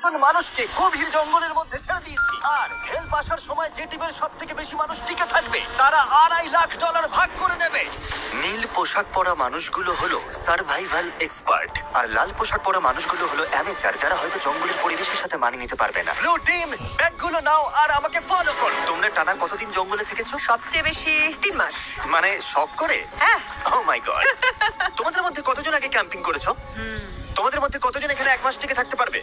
জন মানুষকে গভীর জঙ্গলের মধ্যে ছেড়ে দিয়েছি আর হেল্প আসার সময় যে টিমের সব থেকে বেশি মানুষ টিকে থাকবে তারা $2.5 লাখ ভাগ করে নেবে। নীল পোশাক পরা মানুষগুলো হলো সার্ভাইভাল এক্সপার্ট আর লাল পোশাক পরা মানুষগুলো হলো অ্যামেচার, যারা হয়তো জঙ্গলের পরিবেশের সাথে মানিয়ে নিতে পারবে না। ব্লু টিম, ব্যাগগুলো নাও আর আমাকে ফলো করো। তোমরা টানা কতদিন জঙ্গলে থেকেছো? সবচেয়ে বেশি 3 মাস। মানে শখ করে? হ্যাঁ। ও মাই গড। তোমাদের মধ্যে কতজন আগে ক্যাম্পিং করেছো? তোমাদের মধ্যে কতজন এখানে 1 মাস টিকে থাকতে পারবে?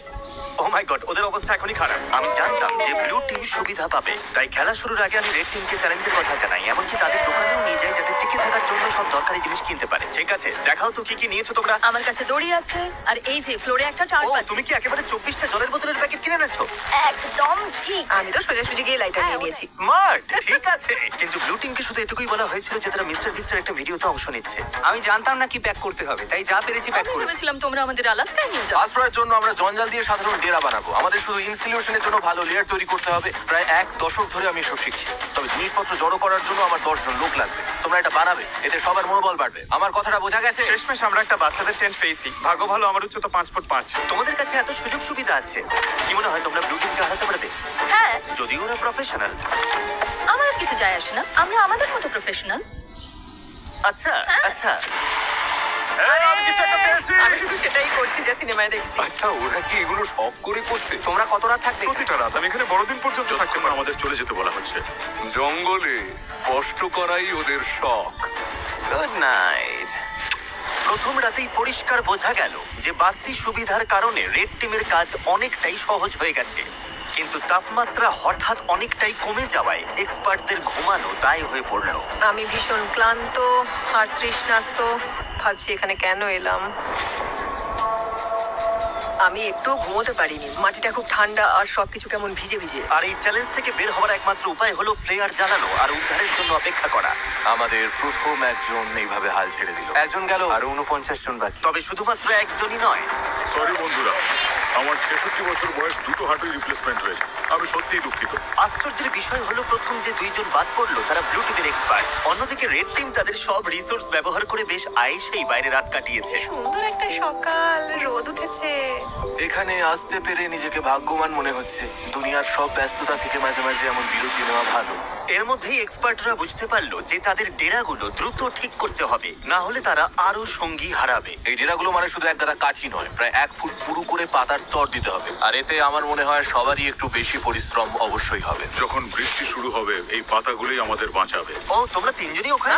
ও মাই গড, ওদের অবস্থা এখনই খারাপ। আমি জানতাম যে ব্লু টিম সুবিধা পাবে, তাই খেলা শুরুর আগে আমি রেড টিমকে চ্যালেঞ্জের কথা জানাই, এমনকি তাদের দোকানেও নিয়ে যাই যাতে টিকে থাকার জন্য সব দরকারি জিনিস কিনতে পারে। ঠিক আছে, দেখাও তো কি কি নিয়েছো তোমরা। আমার কাছে দড়ি আছে আর এই যে ফ্লোরে একটা ও, টার্প আছে। তুমি কি একেবারে 24টা জলের বোতলের প্যাকেট কিনে এনেছো? একদম ঠিক। আমি তো সোজাসুজি গিয়ে লাইটার নিয়ে নিয়েছি। স্মার্ট, ঠিক আছে। কিন্তু ব্লু টিমকে শুধু এটুকুই বলা হয়েছিল যে তারা মিস্টার বিস্টের একটা ভিডিওতে অংশ নিচ্ছে। আমি জানতাম না কি প্যাক করতে হবে, তাই যা পেরেছি প্যাক আমি করেছি। ভেবেছিলাম তোমরা আমাদের আলাস্কায় নিয়ে যাও। আশ্রয়ের জন্য আমরা জঞ্জাল দিয়ে সাধারণ ডেরা বানাবো। আমাদের শুধু ইনসিলিউশনের জন্য ভালো লেয়ার তৈরি করতে হবে। প্রায় 1 দশক ধরে আমি এসব শিখছি। তবে জিনিসপত্র জড়ো করার জন্য আমার 10 জন লোক লাগবে। তোমরা এটা বানাবে, এতে সবার মনোবল বাড়বে। আমার কথাটা বোঝা গেছে? শেষমেশ আমরা একটা বাচ্চাদের টেন্ট পেয়েছি। ভাগ্য ভালো, আমার উচ্চতা 5 ফুট 5। তোমাদের কাছে এত সুযোগ সুবিধা আছে, কি মনে হয় তোমরা ব্লু টিমকে হারাতে পারবে? হ্যাঁ, যদিও ওরা প্রফেশনাল। আমার কিছু যায় আসে না। আমরা আমাদের মতো প্রফেশনাল। আচ্ছা আচ্ছা। আমি কিছু একটা পেয়েছি। আমি শুধু সেটাই করছি যা সিনেমায় দেখছি। আচ্ছা, ওরা কি এগুলো শখ করে করছে? তোমরা কত রাত থাকবে? প্রতিটা রাত আমি এখানে বড়দিন পর্যন্ত থাকতে পারি। আমাদের চলে যেতে বলা হচ্ছে। জঙ্গলে কষ্ট করাই ওদের শখ। Good night. প্রথম রাতেই পরিষ্কার বোঝা গেল যে বাড়তি সুবিধার কারণে রেড টিমের কাজ অনেকটাই সহজ হয়ে গেছে, কিন্তু তাপমাত্রা হঠাৎ অনেকটাই কমে যাওয়ায় এক্সপার্টদের ঘুমানো দায় হয়ে পড়ল। আমি ভীষণ ক্লান্ত আর তৃষ্ণার্ত। ভাবছি এখানে কেন এলাম। আমি একটু ঘুমোতে পারিনি। মাটিটা খুব ঠান্ডা আর সবকিছু কেমন ভিজে ভিজে। আর এই চ্যালেঞ্জ থেকে বের হওয়ার একমাত্র উপায় হলো ফ্লেয়ার জ্বালানো আর উদ্ধারের জন্য অপেক্ষা করা। আমাদের প্রথম একজন এইভাবে হাল ছেড়ে দিল। একজন গেল, আর 49 জন বাকি। তবে শুধুমাত্র একজনই নয়। সরি বন্ধুরা, আমার 66 বছর বয়স, দুটো হাঁটুই রিপ্লেসমেন্ট হয়েছে। আমি সত্যিই দুঃখিত। আশ্চর্যের বিষয় হলো প্রথম যে 2 জন বাদ পড়লো তারা ব্লু টিমের এক্সপার্ট। অন্যদিকে রেড টিম তাদের সব রিসোর্স ব্যবহার করে বেশ আয়েসেই বাইরে রাত কাটিয়েছে। সুন্দর একটা সকাল, রোদ উঠেছে। এখানে আসতে পেরে নিজেকে ভাগ্যবান মনে হচ্ছে। দুনিয়ার সব ব্যস্ততা থেকে মাঝে মাঝে এমন বিরতি নেওয়া ভালো। এর মধ্যেই এক্সপার্টরা বুঝতে পারলো যে তাদের ডেরাগুলো দ্রুত ঠিক করতে হবে, না হলে তারা আরো সঙ্গী হারাবে। এই ডেরাগুলো মানে শুধু এক গাদা কাঠি নয়, প্রায় 1 ফুট পুরু করে পাতার স্তর দিতে হবে। আর এতে আমার মনে হয় সবারই একটু বেশি পরিশ্রম অবশ্যই হবে। যখন বৃষ্টি শুরু হবে এই পাতাগুলোই আমাদের বাঁচাবে। ও, তোমরা 3 জনই ওখানে?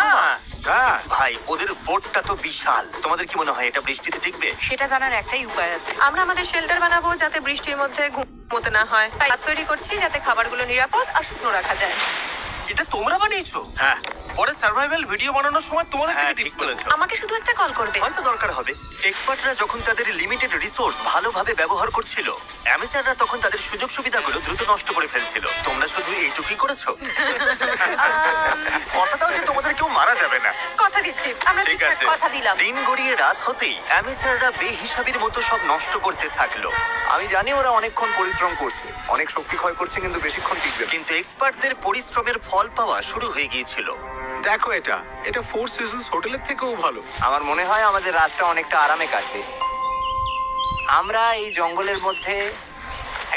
হ্যাঁ, ভাই, ওদের বোটটা তো বিশাল। তোমাদের কি মনে হয় এটা বৃষ্টিতে টিকবে? সেটা জানার একটাই উপায় আছে। আমরা আমাদের শেল্টার বানাবো যাতে বৃষ্টির মধ্যে ঘুমোতে না হয়। তাই রাত তৈরি করছি যাতে খাবারগুলো নিরাপদ আর শুকনো রাখা যায়। এটা তোমরা বানিয়েছো? হ্যাঁ। পরে সার্ভাইভাল ভিডিও বানানোর সময় তোমাদের থেকে ঠিক বলেছো। আমাকে শুধু একটা কল করবে। হয়তো দরকার হবে। এক্সপার্টরা যখন তাদের লিমিটেড রিসোর্স ভালোভাবে ব্যবহার করছিল, অ্যামেচাররা তখন তাদের সুযোগ সুবিধাগুলো দ্রুত নষ্ট করে ফেলছিল। তোমরা শুধু এইটুকুই করেছো। কথা দাও যে তোমাদের কেউ মারা যাবে না। কথা দিচ্ছি, আমরা ঠিক ঠিকঠাক আছে। কথা দিলাম। দিন গড়িয়ে রাত হতেই অ্যামেচাররা বেহিসাবির মতো সব নষ্ট করতে থাকলো। আমি জানি ওরা অনেকক্ষণ পরিশ্রম করছে, অনেক শক্তি ক্ষয় করছে, কিন্তু বেশিক্ষণ টিকবে না। কিন্তু এক্সপার্টদের পরিশ্রমের ফল পাওয়া শুরু হয়ে গিয়েছিল। দেখো, এটা 4 সিজনস হোটেলের থেকেও ভালো। আমার মনে হয় আমাদের রাতটা অনেকটা আরামে কাটবে। আমরা এই জঙ্গলের মধ্যে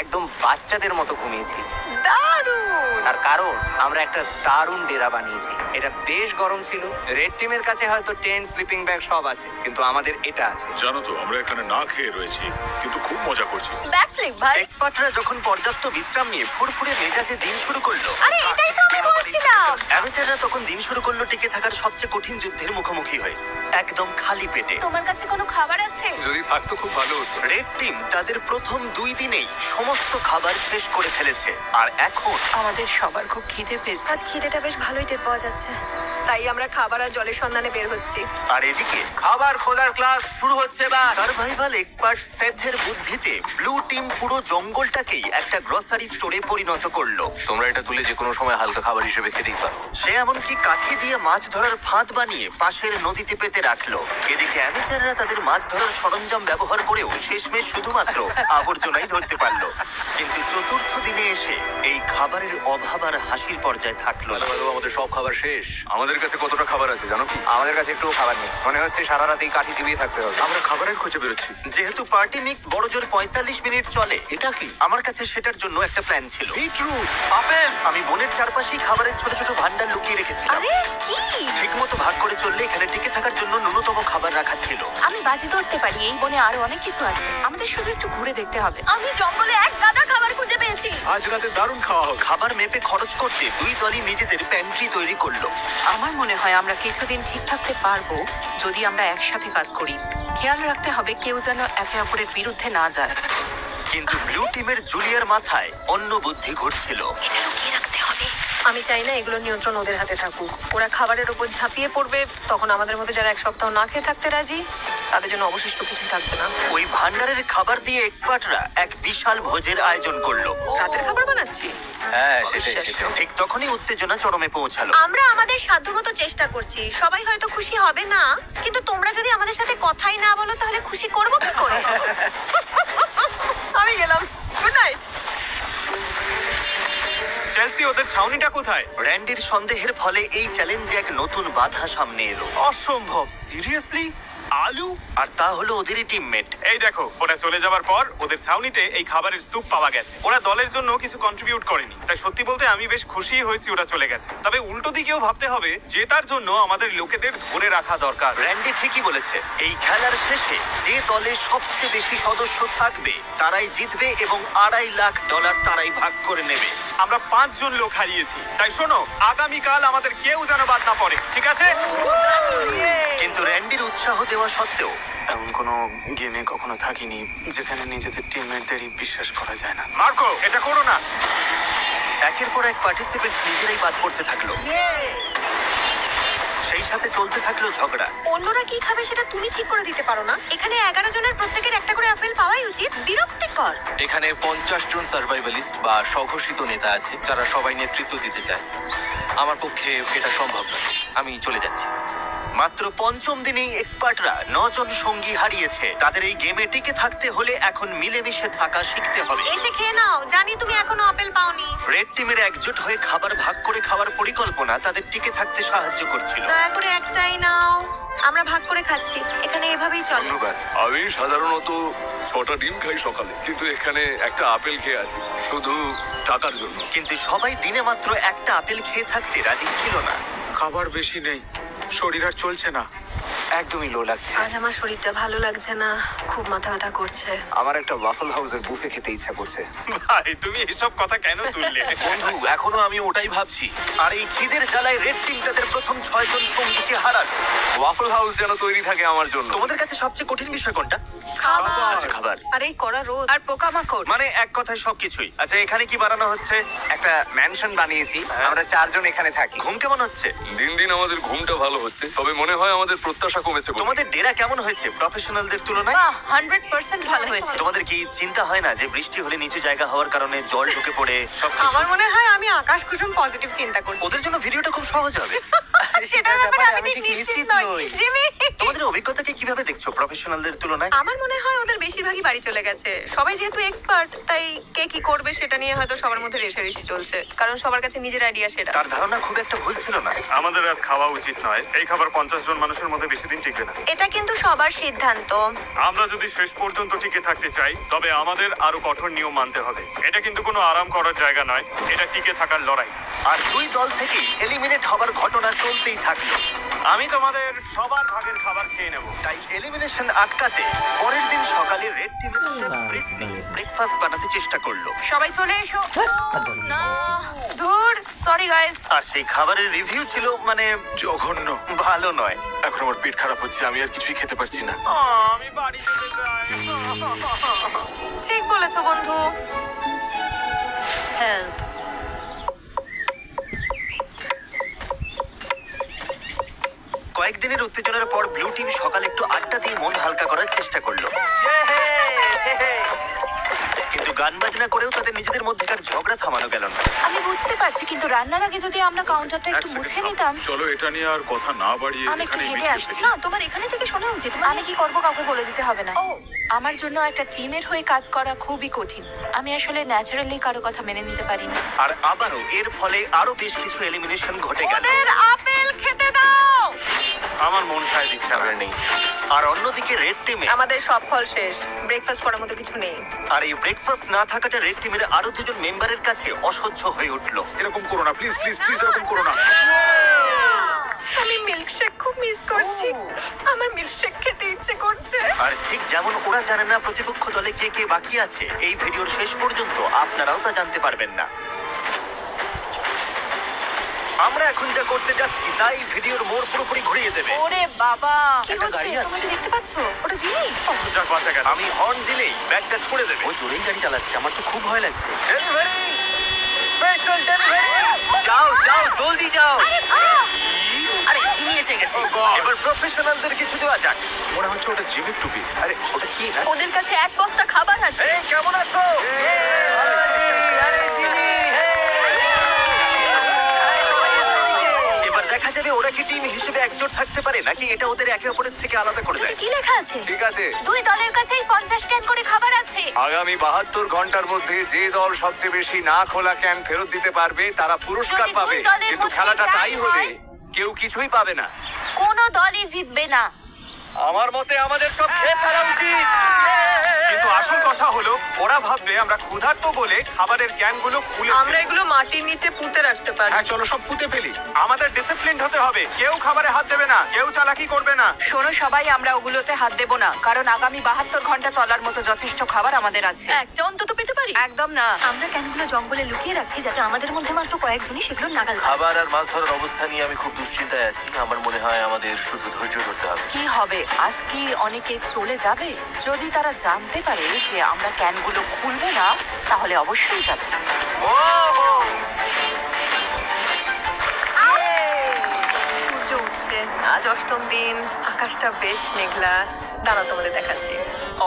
একদম বাচ্চাদের মতো ঘুমিয়েছি। দারুণ। আর কারণ আমরা একটা দারুণ ডেরা বানিয়েছি। এটা বেশ গরম ছিল। রেড টিমের কাছে হয়তো টেন্ট, স্লিপিং ব্যাগ সব আছে, কিন্তু আমাদের এটা আছে। জানো তো, আমরা এখানে না খেয়ে রয়েছি, কিন্তু খুব মজা করছি। ব্যাকফ্লিপ ভাই। এক্সপার্টরা যখন পর্যাপ্ত বিশ্রাম নিয়ে ফুরফুরে মেজাজে দিন শুরু করলো, আরে এটাই তো আমি বলছিলাম। অ্যামেচাররা তখন দিন শুরু করলো টিকে থাকার সবচেয়ে কঠিন যুদ্ধের মুখোমুখি হয়ে, একদম খালি পেটে। তোমার কাছে কোনো খাবার আছে? যদি থাকতো খুব ভালো হতো। রেড টিম তাদের প্রথম 2 দিনেই সমস্ত খাবার শেষ করে ফেলেছে, আর এখন আমাদের সবার খুব খিদে পেয়েছে। আজ খিদেটা বেশ ভালোই টের পাওয়া যাচ্ছে। তাই আমরা খাবার আর জলের সন্ধানে বের হচ্ছি। আর এদিকে খাবার খোঁজার ক্লাস শুরু হচ্ছে এবার। সার্ভাইভাল এক্সপার্ট সেথের বুদ্ধিতে ব্লু টিম পুরো জঙ্গলটাকেই একটা গ্রসারি স্টোরে পরিণত করলো। তোমরা এটা তুলে যে কোনো সময় হালকা খাবার হিসেবে খেতেই পারো। সে এমনকি কাঠি দিয়ে মাছ ধরার ফাঁদ বানিয়ে পাশের নদীতে পেতে রাখলো। এদিকে অ্যামেচাররা তাদের মাছ ধরার সরঞ্জাম ব্যবহার করেও শেষমেশ শুধুমাত্র আবর্জনাই ধরতে পারলো। কিন্তু চতুর্থ দিনে এসে এই খাবারের অভাব আর হাসির পর্যায়ে থাকলো না। আমাদের সব খাবার শেষ। আমাদের আমাদের কাছে কতটা খাবার আছে জানো কি? আমাদের কাছে একটুও খাবার নেই, মনে হচ্ছে সারা রাতেই কাঠি চিবিয়ে থাকতে হবে। আমরা খাবারের খোঁজে বেরোচ্ছি। যেহেতু পার্টি মিক্স বড় জোর 45 মিনিট চলে, এটা কি? আমার কাছে সেটার জন্য একটা প্ল্যান ছিল। বিটরুট। আপেল! আমি বনের চারপাশেই খাবারের ছোট ছোট ভান্ডার লুকিয়ে রেখেছিলাম। আরে কি? ঠিক মতো ভাগ করে চললে এখানে টিকে থাকার জন্য ন্যূনতম খাবার রাখা ছিল। আমি বাজি ধরতে পারি এই বনে আরো অনেক কিছু আছে, আমাদের শুধু একটু ঘুরে দেখতে হবে। আমি জঙ্গলে এক গাদা খাবার খুঁজে পেয়েছি। আজ রাতে দারুণ খাওয়া হবে। খাবার মেপে খরচ করতে দুই দলই নিজেদের প্যান্ট্রি তৈরি করলো। আমার মনে হয় আমরা কিছুদিন ঠিক থাকতে পারবো যদি আমরা একসাথে কাজ করি। খেয়াল রাখতে হবে কেউ যেন একে অপরের বিরুদ্ধে না যায়। কিন্তু ব্লু টিমের জুলিয়ার মাথায় অন্য বুদ্ধি ঘুরছিল। এটা লুকিয়ে রাখতে হবে। আমি চাই না এগুলো নিয়ন্ত্রণ ওদের হাতে থাকুক। ওরা খাবারের উপর ঝাঁপিয়ে পড়বে, তখন আমাদের মধ্যে যারা এক সপ্তাহ না খেয়ে থাকতে রাজি তাদের জন্য অবশিষ্ট কিছু থাকবে না। ওই ভান্ডারের খাবার দিয়ে এক্সপার্টরা এক বিশাল ভোজের আয়োজন করলো। রাতের খাবার বানাচ্ছি। হ্যাঁ সেটাই। ঠিক তখনই উত্তেজনা চরমে পৌঁছালো। আমরা আমাদের সাধ্যমতো চেষ্টা করছি। সবাই হয়তো খুশি হবে না, কিন্তু তোমরা যদি আমাদের সাথে কথাই না বলো তাহলে খুশি করবো কি করে? আমি গেলাম, গুড নাইট। চেলসি, ওদের ছাউনিটা কোথায়? র্যান্ডির সন্দেহের ফলে এই চ্যালেঞ্জে এক নতুন বাধা সামনে এলো। অসম্ভব, সিরিয়াসলি? আলু? আর তা হলো ওদেরই টিমমেট। এই দেখো, ওরা চলে যাবার পর ওদের ছাউনিতে এই খাবারের স্তূপ পাওয়া গেছে। ওরা দলের জন্য কিছু কন্ট্রিবিউট করেনি, তাই সত্যি বলতে আমি বেশ খুশি হয়েছি ওরা চলে গেছে। তবে উল্টো দিকেও ভাবতে হবে, জেতার জন্য আমাদের লোকেদের ধরে রাখা দরকার। র্যান্ডি ঠিকই বলেছে। এই খেলার শেষে যে দলে সবচেয়ে বেশি সদস্য থাকবে তারাই জিতবে এবং $2.5 লাখ তারাই ভাগ করে নেবে। আমরা 5 জন লোক হারিয়েছি, তাই শোনো, আগামীকাল আমাদের কেউ যেন বাদ না পড়ে, ঠিক আছে? কিন্তু র্যান্ডির উৎসাহ দেওয়া সত্ত্বেও এমন কোনো গেমে কখনো থাকিনি যেখানে নিজেদের টিমমেটদেরই বিশ্বাস করা যায় না। মার্কো, এটা করো না। একের পর এক পার্টিসিপেন্ট নিজেরাই বাদ পড়তে থাকলো। সেই সাথে চলতে থাকলো ঝগড়া। অন্যরা কি খাবে সেটা তুমি ঠিক করে দিতে পারো না? এখানে 11 জনের প্রত্যেকের একটা করে আপেল পাওয়াই উচিত। বিরক্তিকর। এখানে 50 জন সার্ভাইভালিস্ট বা স্বঘোষিত নেতা আছে যারা সবাই নেতৃত্ব দিতে চায়। আমার পক্ষে এটা সম্ভব নয়, আমি চলে যাচ্ছি। মাত্র পঞ্চম দিনেই এক্সপার্টরা 9 জন সঙ্গী হারিয়েছে। তাদের এই গেমে টিকে থাকতে হলে এখন মিলেমিশে থাকা শিখতে হবে। এসে খেয়ে নাও, জানি তুমি এখনো আপেল পাওনি। রেড টিমের একজোট হয়ে খাবার ভাগ করে খাওয়ার পরিকল্পনা তাদের টিকে থাকতে সাহায্য করছিল। দয়া করে একটাই নাও। আমরা ভাগ করে খাচ্ছি, এখানে এভাবেই চলো। ধন্যবাদ। আমি সাধারণত 6টা ডিম খাই সকালে, কিন্তু এখানে একটা আপেল খেয়ে আছি শুধু টাকার জন্য। কিন্তু সবাই দিনে মাত্র একটা আপেল খেয়ে থাকতে রাজি ছিল না। খাবার বেশি নেই, শরীর আর চলছে না, একদমই লো লাগছে। আজ আমার শরীরটা ভালো লাগছে না, খুব মাথা ব্যথা করছে। আমার একটা ওয়াফল হাউসের বুফে খেতে ইচ্ছা করছে। ভাই, তুমি এসব কথা কেন তুললে? বন্ধু, এখনো আমি ওটাই ভাবছি। আর এই খিদের জ্বালায় রেড টিম তাদের প্রথম 6 জন সঙ্গীকে হারালো। ওয়াফল হাউস যেন তৈরি থাকে আমার জন্য। তোমাদের কাছে সবচেয়ে কঠিন বিষয় কোনটা? খাবার। আচ্ছা, খাবার। আর এই কড়া রোদ আর পোকামাকড়। মানে এক কথায় সবকিছুই। আচ্ছা, এখানে কি বানানো হচ্ছে? একটা ম্যানশন বানিয়েছি, হ্যাঁ। আমরা 4 জন এখানে থাকি। ঘুম কেমন হচ্ছে? দিন দিন আমাদের ঘুমটা ভালো হচ্ছে, তবে মনে হয় আমাদের প্রত্যাশা কমেছে বলে। তোমাদের ডেরা কেমন হয়েছে প্রফেশনালদের তুলনায়? 100% ভালো হয়েছে। তোমাদের কি চিন্তা হয় না যে বৃষ্টি হলে নিচু জায়গা হওয়ার কারণে জল ঢুকে পড়ে সবকিছু? আমার মনে হয় আমি আকাশ কুসুম পজিটিভ চিন্তা করছি। ওদের জন্য ভিডিওটা খুব সহজ হবে। সেটার ব্যাপারে আমি ঠিক নিশ্চিত নই। জিমি, তোমাদের অভিজ্ঞতাকে কিভাবে দেখছো প্রফেশনালদের তুলনায়? আমার মনে হয় ওদের বেশিরভাগই বাড়ি চলে গেছে। সবাই যেহেতু এক্সপার্ট, তাই কে কি করবে সেটা নিয়ে হয়তো সবার মধ্যে রেষারেষি চলছে, কারণ সবার কাছে নিজের আইডিয়া সেটা। তার ধারণা খুব একটা ভুল ছিল না। আমাদের আজ খাওয়া উচিত নয়। এই খাবার 50 জন মানুষের মধ্যে বেশি দিন টিকবে না। এটা কিন্তু সবার সিদ্ধান্ত। আমরা যদি শেষ পর্যন্ত টিকে থাকতে চাই, তবে আমাদের আরো কঠোর নিয়ম মানতে হবে। এটা কিন্তু কোনো আরাম করার জায়গা নয়, এটা টিকে থাকার লড়াই। আর দুই দল থেকেই এলিমিনেট হবার ঘটনা চলতেই থাকলো। আমি তোমাদের সবার ভাগের খাবার খেয়ে নেব। তাই এলিমিনেশন আটকাতে পরের দিন সকালে রেড টিমের ব্রেকফাস্ট বানাতে চেষ্টা করলো। সবাই চলে এসো। না, ধুর, সরি গাইস। আর সেই খাবারের রিভিউ ছিল মানে জঘন্য। ভালো নয়। এখন আমার পেট খারাপ হচ্ছে, আমি আর কিছুই খেতে পারছি না। আমি বাড়ি যেতে চাই। ঠিক বলেছো বন্ধু। হেল্প। কয়েকদিনের উত্তেজনার পর ব্লু টিম সকালে একটু আড্ডা দিয়ে মন হালকা করার চেষ্টা করলো। কিন্তু গান বাজনা করেও তাদের নিজেদের মধ্যেকার ঝগড়া থামানো গেল না। আমি বুঝতে পারছি, কিন্তু রান্নার আগে যদি আমরা কাউন্টারটা একটু মুছে নিতাম। চলো এটা নিয়ে আর কথা না বাড়িয়ে আমি একটু এখানেই হেঁটে মিটিয়ে আসছি। ফেলি। না, তোমার এখানে থেকে শোনা উচিত। আমি কি করব কাউকে বলে দিতে হবে না। আমার জন্য একটা টিমের হয়ে কাজ করা খুবই কঠিন। আমি আসলে ন্যাচারালি কারো কথা মেনে নিতে পারি না। আর আবারও এর ফলে আরো বেশ কিছু এলিমিনেশন ঘটে গেল। ওদের আপেল খেতে আমার মন সায় দিচ্ছে না। আমার নেই। আর অন্যদিকে রেড টিমে আমাদের সব ফল শেষ, ব্রেকফাস্ট করার মতো কিছু নেই। আর এই ব্রেকফাস্ট না থাকাটা রেড টিমের আরো দুজন মেম্বারের কাছে অসহ্য হয়ে উঠলো। এরকম করো না প্লিজ প্লিজ প্লিজ, এরকম করো না। আমি মিল্কশেক খুব মিস করছি, আমার মিল্কশেক খেতে ইচ্ছে করছে। আর ঠিক যেমন ওরা জানে না প্রতিপক্ষ দলে কে কে বাকি আছে, এই ভিডিওর শেষ পর্যন্ত আপনারাও তা জানতে পারবেন না। আমরা এখন যা করতে যাচ্ছি তাই ভিডিওর মোড় পুরোপুরি ঘুরিয়ে দেবে। ওরে বাবা, কি হচ্ছে তোমরা কি দেখতে পাচ্ছ? ওটা জিমি। যাক বাঁচা গেল। আমি হর্ন দিলেই ব্যাগটা ছুড়ে দেবে। ও জোরেই গাড়ি চালাচ্ছে, আমার তো খুব ভয় লাগছে। Delivery, special delivery. যাও যাও জলদি যাও। আরে জিমি এসে গেছে। এবার প্রফেশনালদের কিছু দেওয়া যাক। মনে হচ্ছে ওটা জিমের টুপি। আরে ওটা কি? ওদের কাছে এক বস্তা খাবার আছে। এই কেমন আছো? ভালো আছি। আরে জিমি, এবার দেখা যাবে ওরা কি টিম হিসেবে একজোট থাকতে পারে নাকি এটা ওদের একে অপরের থেকে আলাদা করে দেয়। কি লেখা আছে? ঠিক আছে, দুই দলের কাছেই 50 ক্যান করে খাবার আছে। আগামী 72 ঘন্টার মধ্যে যে দল সবচেয়ে বেশি না খোলা ক্যান ফেরত দিতে পারবে তারা পুরস্কার যদি পাবে। দুই দলের কিন্তু মধ্যে খেলাটা tie তাই হলে হয়, কেউ কিছুই পাবে না। কোনো দলই জিতবে না। আমার মতে আমাদের সব খেয়ে ফেলা উচিত। কিন্তু আসল কথা হলো ওরা ভাববে আমরা ক্ষুধার্ত বলে খাবারের ক্যানগুলো খুলে আমরা এগুলো মাটির নিচে পুঁতে রাখতে পারি। হ্যাঁ চলো সব পুঁতে ফেলি। আমাদের ডিসিপ্লিনড হতে হবে। কেউ খাবারে হাত দেবে না, কেউ চালাকি করবে না। শোনো সবাই, আমরা ওগুলোতে হাত দেব না, কারণ আগামী 72 ঘন্টা চলার মতো যথেষ্ট খাবার আমাদের আছে। একটা অন্তত পেতে পারি। একদম না। আমরা ক্যানগুলো জঙ্গলে লুকিয়ে রাখছি যাতে আমাদের মধ্যে মাত্র কয়েকজনই সেগুলো নাগাল পায়। খাবার আর মাছ ধরার অবস্থা নিয়ে আমি খুব দুশ্চিন্তায় আছি। আমার মনে হয় আমাদের শুধু ধৈর্য ধরতে হবে। কি হবে, আজ কি অনেকে চলে যাবে? যদি তারা জানতে পারে যে আমরা ক্যানগুলো খুলবো না, তাহলে অবশ্যই যাবে। সূর্য উঠছে, আজ অষ্টম দিন, আকাশটা বেশ মেঘলা। দাঁড়াও তোমাদের দেখাচ্ছি।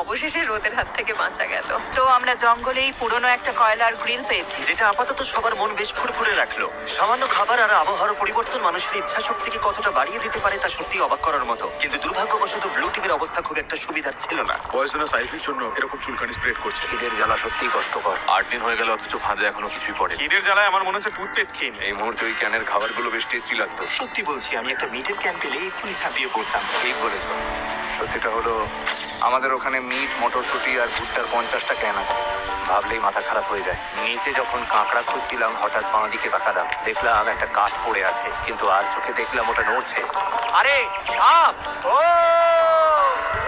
অবশেষে রোদের হাত থেকে বাঁচা গেল। তো আমরা জঙ্গলেই পুরনো একটা কয়লার গ্রিল পেয়েছি। যেটা আপাতত সবার মন বেশ ফুরফুরে রাখলো। সামান্য খাবার আর আবহাওয়ার পরিবর্তন মানুষের ইচ্ছা শক্তিকে কতটা বাড়িয়ে দিতে পারে তা সত্যি অবাক করার মতো। কিন্তু দুর্ভাগ্যবশত ব্লু টিমের অবস্থা খুব একটা সুবিধার ছিল না। পয়সনা সাইফের জন্য এরকম চুলকানি স্প্রেড করছে। খিদের জ্বালা সত্যিই কষ্টকর। 8 দিন হয়ে গেল অথচ ফাঁদে এখনো কিছুই পড়ে। খিদের জ্বালায় আমার মনে হচ্ছে টুথপেস্ট খেয়ে নি। এই মুহূর্তে ওই ক্যানের খাবারগুলো বেশ টেস্টি লাগতো। সত্যি বলছি, আমি একটা মিটের ক্যান পেলে এক্ষুনি ঝাঁপিয়ে পড়তাম। ঠিক বলেছ। সত্যিটা হলো আমাদের ওখানে মিট, মটরশুঁটি আর ভুট্টার 50টা ক্যান আছে। ভাবলেই মাথা খারাপ হয়ে যায়। নিচে যখন কাঁকড়া খুঁজছিলাম হঠাৎ বাঁ দিকে তাকালাম, দেখলাম একটা কাঠ পড়ে আছে, কিন্তু আর চোখে দেখলাম ওটা নড়ছে। আরে সাপ! ও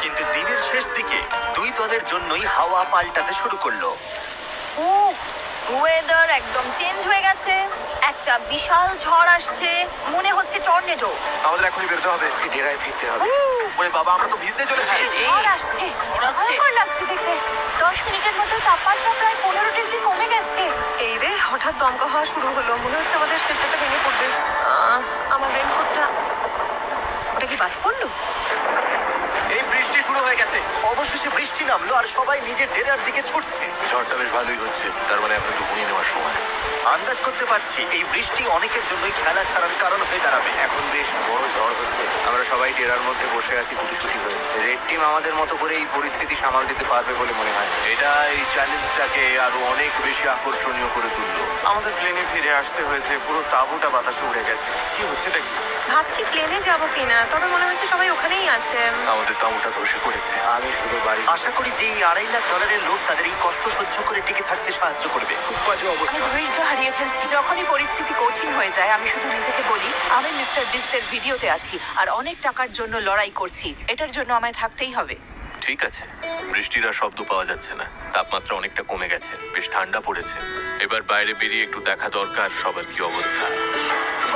কিন্তু দিনের শেষ দিকে দুই দলের জন্যই হাওয়া পাল্টাতে শুরু করলো। ওয়েদার একদম চেঞ্জ হয়ে গেছে। একটা বিশাল ঝড় আসছে, মনে হচ্ছে টর্নেডো। আমাদের এখনই বেরোতে হবে। এই ডেরায় ফিরতে হবে। ওরে বাবা, আমরা তো ভিজতে চলেছি। ঝড় আসছে, ভয়ঙ্কর লাগছে দেখতে। 10 মিনিটের মধ্যে তাপমাত্রা প্রায় 15 ডিগ্রি কমে গেছে। এই রে, হঠাৎ দমকা হওয়া শুরু হলো। মনে হচ্ছে আমাদের শেল্টারটা ভেঙে পড়বে। আমার রেনকোটটা, ওটা কি বাজ পড়লো? এই বৃষ্টি শুরু হয়ে গেছে। অবশেষে বৃষ্টি নামলো আর সবাই নিজের ডেরার দিকে ছুটছে। ঝড়টা বেশ ভালোই হচ্ছে, তার মানে এখন একটু ঘুমিয়ে নেওয়ার সময়। আন্দাজ করতে পারছি এই বৃষ্টি অনেকের জন্যই খেলা ছাড়ার কারণ হয়ে দাঁড়াবে। এখন বেশ বড় ঝড় হচ্ছে। আমরা সবাই ডেরার মধ্যে বসে আছি গুটিসুটি হয়ে। রেড টিম আমাদের মতো করে এই পরিস্থিতি সামাল দিতে পারবে বলে মনে হয়। এটা এই চ্যালেঞ্জটাকে আরো অনেক বেশি আকর্ষণীয় করে তুললো। আমাদের প্লেনে ফিরে আসতে হয়েছে, পুরো তাঁবুটা বাতাসে উড়ে গেছে। কি হচ্ছে এটা কি? ভাবছি প্লেনে যাবো কিনা, তবে মনে হচ্ছে সবাই ওখানেই আছে। আমাদের তাঁবুটা ধসে পড়েছে। আমি শুধু বাড়ি আশা করি যে এই $2.5 লাখ লোক তাদের এই কষ্ট সহ্য করে টিকে থাকতে সাহায্য করবে। খুব বাজে আমি অবস্থা। ধৈর্য হারিয়ে ফেলছি। যখনই পরিস্থিতি কঠিন হয়ে যায়, আমি শুধু নিজেকে বলি আমি মিস্টার বিস্টের ভিডিওতে আছি আর অনেক টাকার জন্য লড়াই করছি। এটার জন্য আমায় থাকতেই হবে। ঠিক আছে, বৃষ্টির আর শব্দ পাওয়া যাচ্ছে না। তাপমাত্রা অনেকটা কমে গেছে, বেশ ঠান্ডা পড়েছে। এবার বাইরে বেরিয়ে একটু দেখা দরকার সবার কি অবস্থা।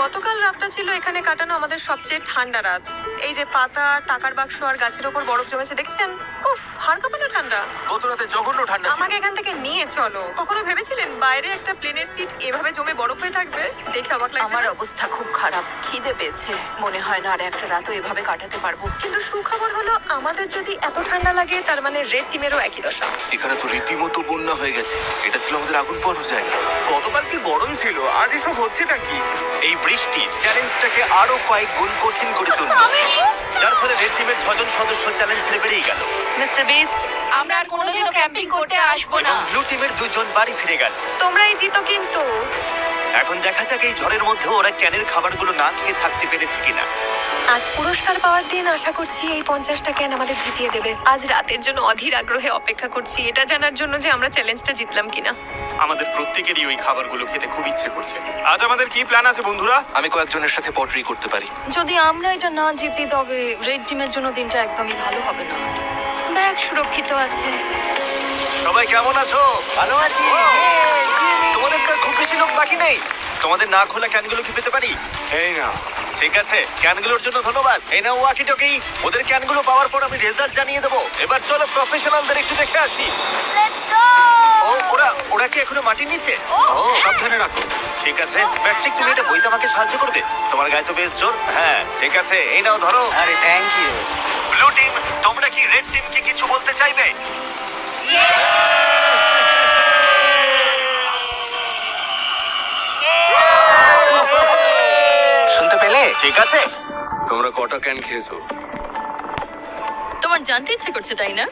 গতকাল রাতটা ছিল এখানে কাটানো আমাদের সবচেয়ে ঠান্ডা রাত। এই যে পাতা, টাকার বাক্স আর গাছের ওপর বরফ জমেছে দেখছেন? উফ, হাড় কাঁপানো ঠান্ডা। গত রাতে জঘন্য ঠান্ডা ছিল। আমাকে এখান থেকে নিয়ে চলো। কখনো ভেবেছিলেন বাইরে একটা প্লেনের সিট এভাবে জমে বরফ হয়ে থাকবে? দেখে অবাক লাগছে আমার না? অবস্থা খুব খারাপ, খিদে পেয়েছে। মনে হয় না আর একটা রাতও এভাবে কাটাতে পারবো। কিন্তু সুখবর হলো আমাদের যদি এত ঠান্ডা লাগে তার মানে রেড টিমেরও একই দশা। এখানে তো রীতিমতো বন্যা হয়ে গেছে। এটা ছিল আমাদের আগুন পোহানোর জায়গা। গতকাল কি গরম ছিল, আজ এসব হচ্ছেটা কি? এই বৃষ্টি চ্যালেঞ্জটাকে আরো কয়েক গুণ কঠিন করে তুললো, যার ফলে রেড টিমের 6 জন সদস্য চ্যালেঞ্জ ছেড়ে বেরিয়ে গেল। মিস্টার বিস্ট, আমরা আর কোনোদিনও ক্যাম্পিং করতে আসবো না। ব্লু টিমের 2 জন বাড়ি ফিরে গেল। তোমরাই জিতো কিন্তু। এখন দেখা যাক এই ঝড়ের মধ্যে ওরা ক্যানের খাবারগুলো না খেয়ে থাকতে পেরেছে কিনা। আজ পুরস্কার পাওয়ার দিন, আশা করছি এই 50টা ক্যান আমাদের জিতিয়ে দেবে। আজ রাতের জন্য অধীর আগ্রহে অপেক্ষা করছি, এটা জানার জন্য যে আমরা চ্যালেঞ্জটা জিতলাম কিনা। আমাদের প্রত্যেকেরই ওই খাবারগুলো খেতে খুব ইচ্ছে করছে। আজ আমাদের কি প্ল্যান আছে বন্ধুরা? আমি কয়েকজনের সাথে পটরি করতে পারি। যদি আমরা এটা না জিতি তবে রেড টিমের জন্য দিনটা একদমই ভালো হবে না। ব্যাগ সুরক্ষিত আছে। সবাই কেমন আছো? ভালো আছি। তোমাদের তো আর খুব বেশি লোক বাকি নেই। তোমাদের না খোলা ক্যানগুলো কি পেতে পারি? এই না, ঠিক আছে, ক্যানগুলোর জন্য ধন্যবাদ। এই নাও ওয়াকি টকি। ওদের ক্যানগুলো পাওয়ার পর আমি রেজাল্ট জানিয়ে দেবো। এবার চলো প্রফেশনালদের একটু দেখে আসি। ও ওরা কি এখনো মাটির নিচে? ও সাবধানে রাখো। ঠিক আছে, প্যাট্রিক তুমি এটা বইতে আমাকে সাহায্য করবে? তোমার গায়ে তো বেশ জোর। হ্যাঁ ঠিক আছে, এই নাও ধরো। আরে থ্যাংক ইউ। ব্লু টিম, তোমরা কি রেড টিমকে কিছু বলতে চাইবে? শুনতে পেলে? ঠিক আছে, তোমরা কটা ক্যান খেয়েছো? তোমার জানতে ইচ্ছে করছে তাই না?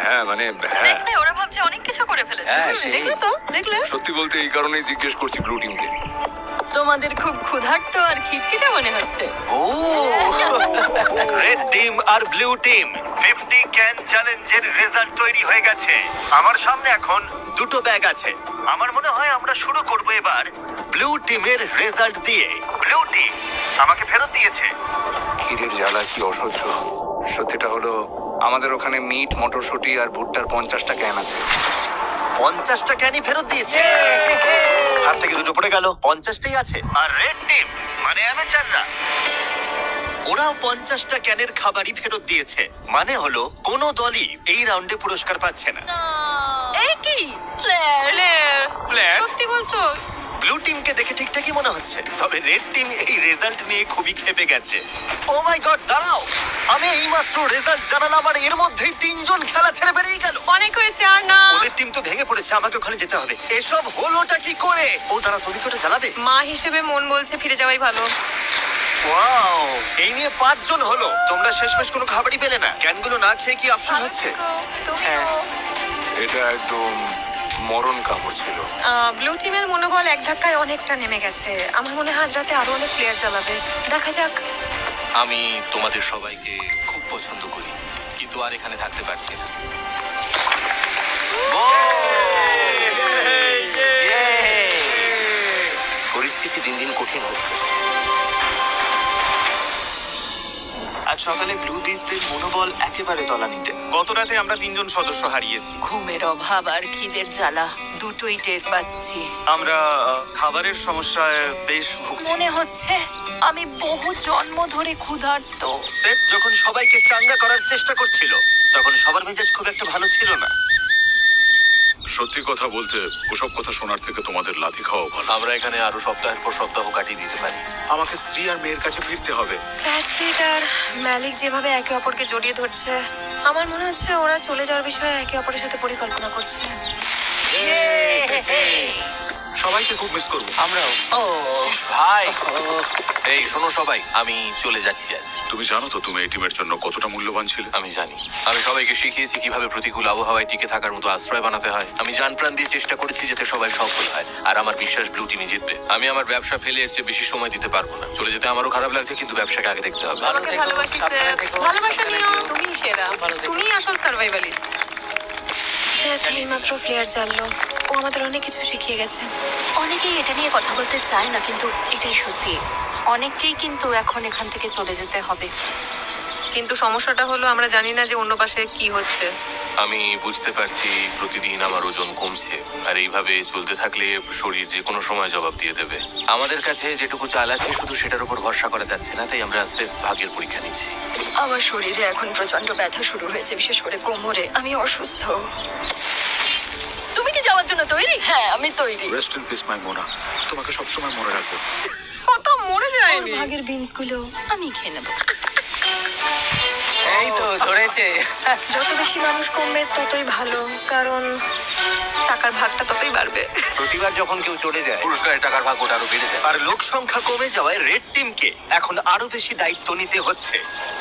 হ্যাঁ মানে হ্যাঁ, দেখলে ওরা ভাবছে অনেক কিছু করে ফেলেছে। হ্যাঁ, সেই। দেখলে তো, দেখলে? সত্যি বলতে এই কারণেই জিজ্ঞেস করছি ব্লু টিমকে। তোমাদের খুব ক্ষুধার্ত আর খিটখিটে মনে হচ্ছে। ও রেড টিম আর ব্লু টিম 50 ক্যান চ্যালেঞ্জের রেজাল্ট তৈরি হয়ে গেছে। আমার সামনে এখন দুটো ব্যাগ আছে। আমার মনে হয় আমরা শুরু করব এবার ব্লু টিমের রেজাল্ট দিয়ে। ব্লু টিম আমাকে ফেরত দিয়েছে। খিদের জ্বালা কি অসহ্য। সত্যিটা হলো আমাদের ওখানে মিট, মটরশুঁটি আর ভুট্টার 50টা ক্যান আছে। 50টা ক্যানই ফেরত দিয়েছে। হাত থেকে দুটো পড়ে গেল, 50টাই আছে। আর রেড টিম মানে অ্যামেচাররা, ওরাও 50টা ক্যানের খাবারই ফেরত দিয়েছে। মানে হলো কোনো দলই এই রাউন্ডে পুরস্কার পাচ্ছে না। এই কি? ফ্লেয়ার। ফ্ল্যাট? সত্যি বলছো? ব্লু টিমকে দেখে ঠিকঠাকই মনে হচ্ছে, তবে রেড টিম এই রেজাল্ট নিয়ে খুবই ক্ষেপে গেছে। ও মাই গড, দাঁড়াও, আমি এইমাত্র রেজাল্ট জানালাম আর এর মধ্যেই 3 জন খেলা ছেড়ে বেরিয়ে গেল। অনেক হয়েছে, আর না। ওদের টিম তো ভেঙে পড়েছে, আমাকে ওখানে যেতে হবে। এসব হলোটা কি করে? ও দাঁড়া, তুমি কি ওটা জ্বালাবে? মা হিসেবে মন বলছে ফিরে যাওয়াই ভালো। ওয়াও, এই নিয়ে 5 জন হলো। তোমরা শেষমেশ কোনো খাবারই পেলে না। ক্যানগুলো না খেয়ে কি আফসোস হচ্ছে? তুমিও। এটা একদম মরণ কামড় ছিল। ব্লু টিমের মনোবল এক ধাক্কায় অনেকটা নেমে গেছে। আমার মনে হয় আজ রাতে আরো অনেক প্লেয়ার চালাবে। দেখা যাক। আমি তোমাদের সবাইকে খুব পছন্দ করি, কিন্তু আর এখানে থাকতে পারছি না। পরিস্থিতি দিন দিন কঠিন হচ্ছে। আজ সকালে ব্লু বিস্টদের মনোবল একেবারে তলানিতে। গত রাতে আমরা 3 জন সদস্য হারিয়েছি। ঘুমের অভাব আর খিদের জ্বালা দুটোই টের পাচ্ছি। আমরা খাবারের সমস্যায় বেশ ভুগছি। মনে হচ্ছে আমি বহু জন্ম ধরে ক্ষুধার্ত। সেট যখন সবাইকে চাঙ্গা করার চেষ্টা করছিল, তখন সবার মেজাজ খুব একটা ভালো ছিল না। সত্যি কথা বলতে ওসব কথা শোনার থেকে তোমাদের লাথি খাওয়া ভালো। আমরা এখানে আরো সপ্তাহের পর সপ্তাহ কাটিয়ে দিতে পারি। আমাকে স্ত্রী আর মেয়ের কাছে ফিরতে হবে। প্যাট্রিক আর ম্যালিক যেভাবে একে অপরকে জড়িয়ে ধরছে, আমার মনে হচ্ছে ওরা চলে যাওয়ার বিষয়ে একে অপরের সাথে পরিকল্পনা করছে। সবাইকে খুব মিস করবো। আমরাও। ও ভাই, এই শোনো সবাই, আমি চলে যাচ্ছি আজ। তুমি জানো তো তুমি এই টিমের জন্য কতটা মূল্যবান ছিলে? আমি জানি। আমি সবাইকে শিখিয়েছি কিভাবে প্রতিকূল আবহাওয়ায় টিকে থাকার মতো আশ্রয় বানাতে হয়। আমি জান প্রাণ দিয়ে চেষ্টা করেছি যাতে সবাই সফল হয়, আর আমার বিশ্বাস ব্লু টিমই জিতবে। আমি আমার ব্যবসা ফেলে এর চেয়ে বেশি সময় দিতে পারবো না। চলে যেতে আমারও খারাপ লাগছে, কিন্তু ব্যবসাকে আগে দেখতে হবে। তোমাকে ভালোবাসি স্যার। ভালোবাসা নিও, তুমিই সেরা। তুমিই আসল সার্ভাইভালিস্ট। স্যার এইমাত্র ফ্লেয়ার জানলো, ও আমাদের অনেক কিছু শিখিয়ে গেছে। অনেকেই এটা নিয়ে কথা বলতে চায় না, কিন্তু এটাই সত্যি। অনেককেই কিন্তু এখন এখান থেকে চলে যেতে হবে। কিন্তু সমস্যাটা হলো আমরা জানি না যে অন্য পাশে কি হচ্ছে। আমি বুঝতে পারছি প্রতিদিন আমার ওজন কমছে, আর এইভাবে চলতে থাকলে শরীর যে কোনো সময় জবাব দিয়ে দেবে। আমাদের কাছে যেটুকু চাল আছে শুধু সেটার উপর ভরসা করা যাচ্ছে না, তাই আমরা স্রেফ ভাগ্যের পরীক্ষা নিচ্ছি। আমার শরীরে এখন প্রচন্ড ব্যথা শুরু হয়েছে, বিশেষ করে কোমরে। আমি অসুস্থ। তুমি কি যাওয়ার জন্য তৈরি? হ্যাঁ, আমি তৈরি। রেস্ট ইন পিস মাই মোনা। তোমাকে সবসময় মনে রাখবো। ও তো মরে যায়নি। ভাগের বিনস গুলো আমি খেয়ে নেবো। এই তো ধরেছে। যত বেশি মানুষ কমবে ততই ভালো, কারণ টাকা টাকার ভাগটা ততই বাড়বে। প্রতিবার যখন কেউ চলে যায় পুরস্কারের টাকার ভাগ ওটা আরো বেড়ে যায়। আর লোক সংখ্যা কমে যাওয়ায় রেড টিমকে এখন আরো বেশি দায়িত্ব নিতে হচ্ছে।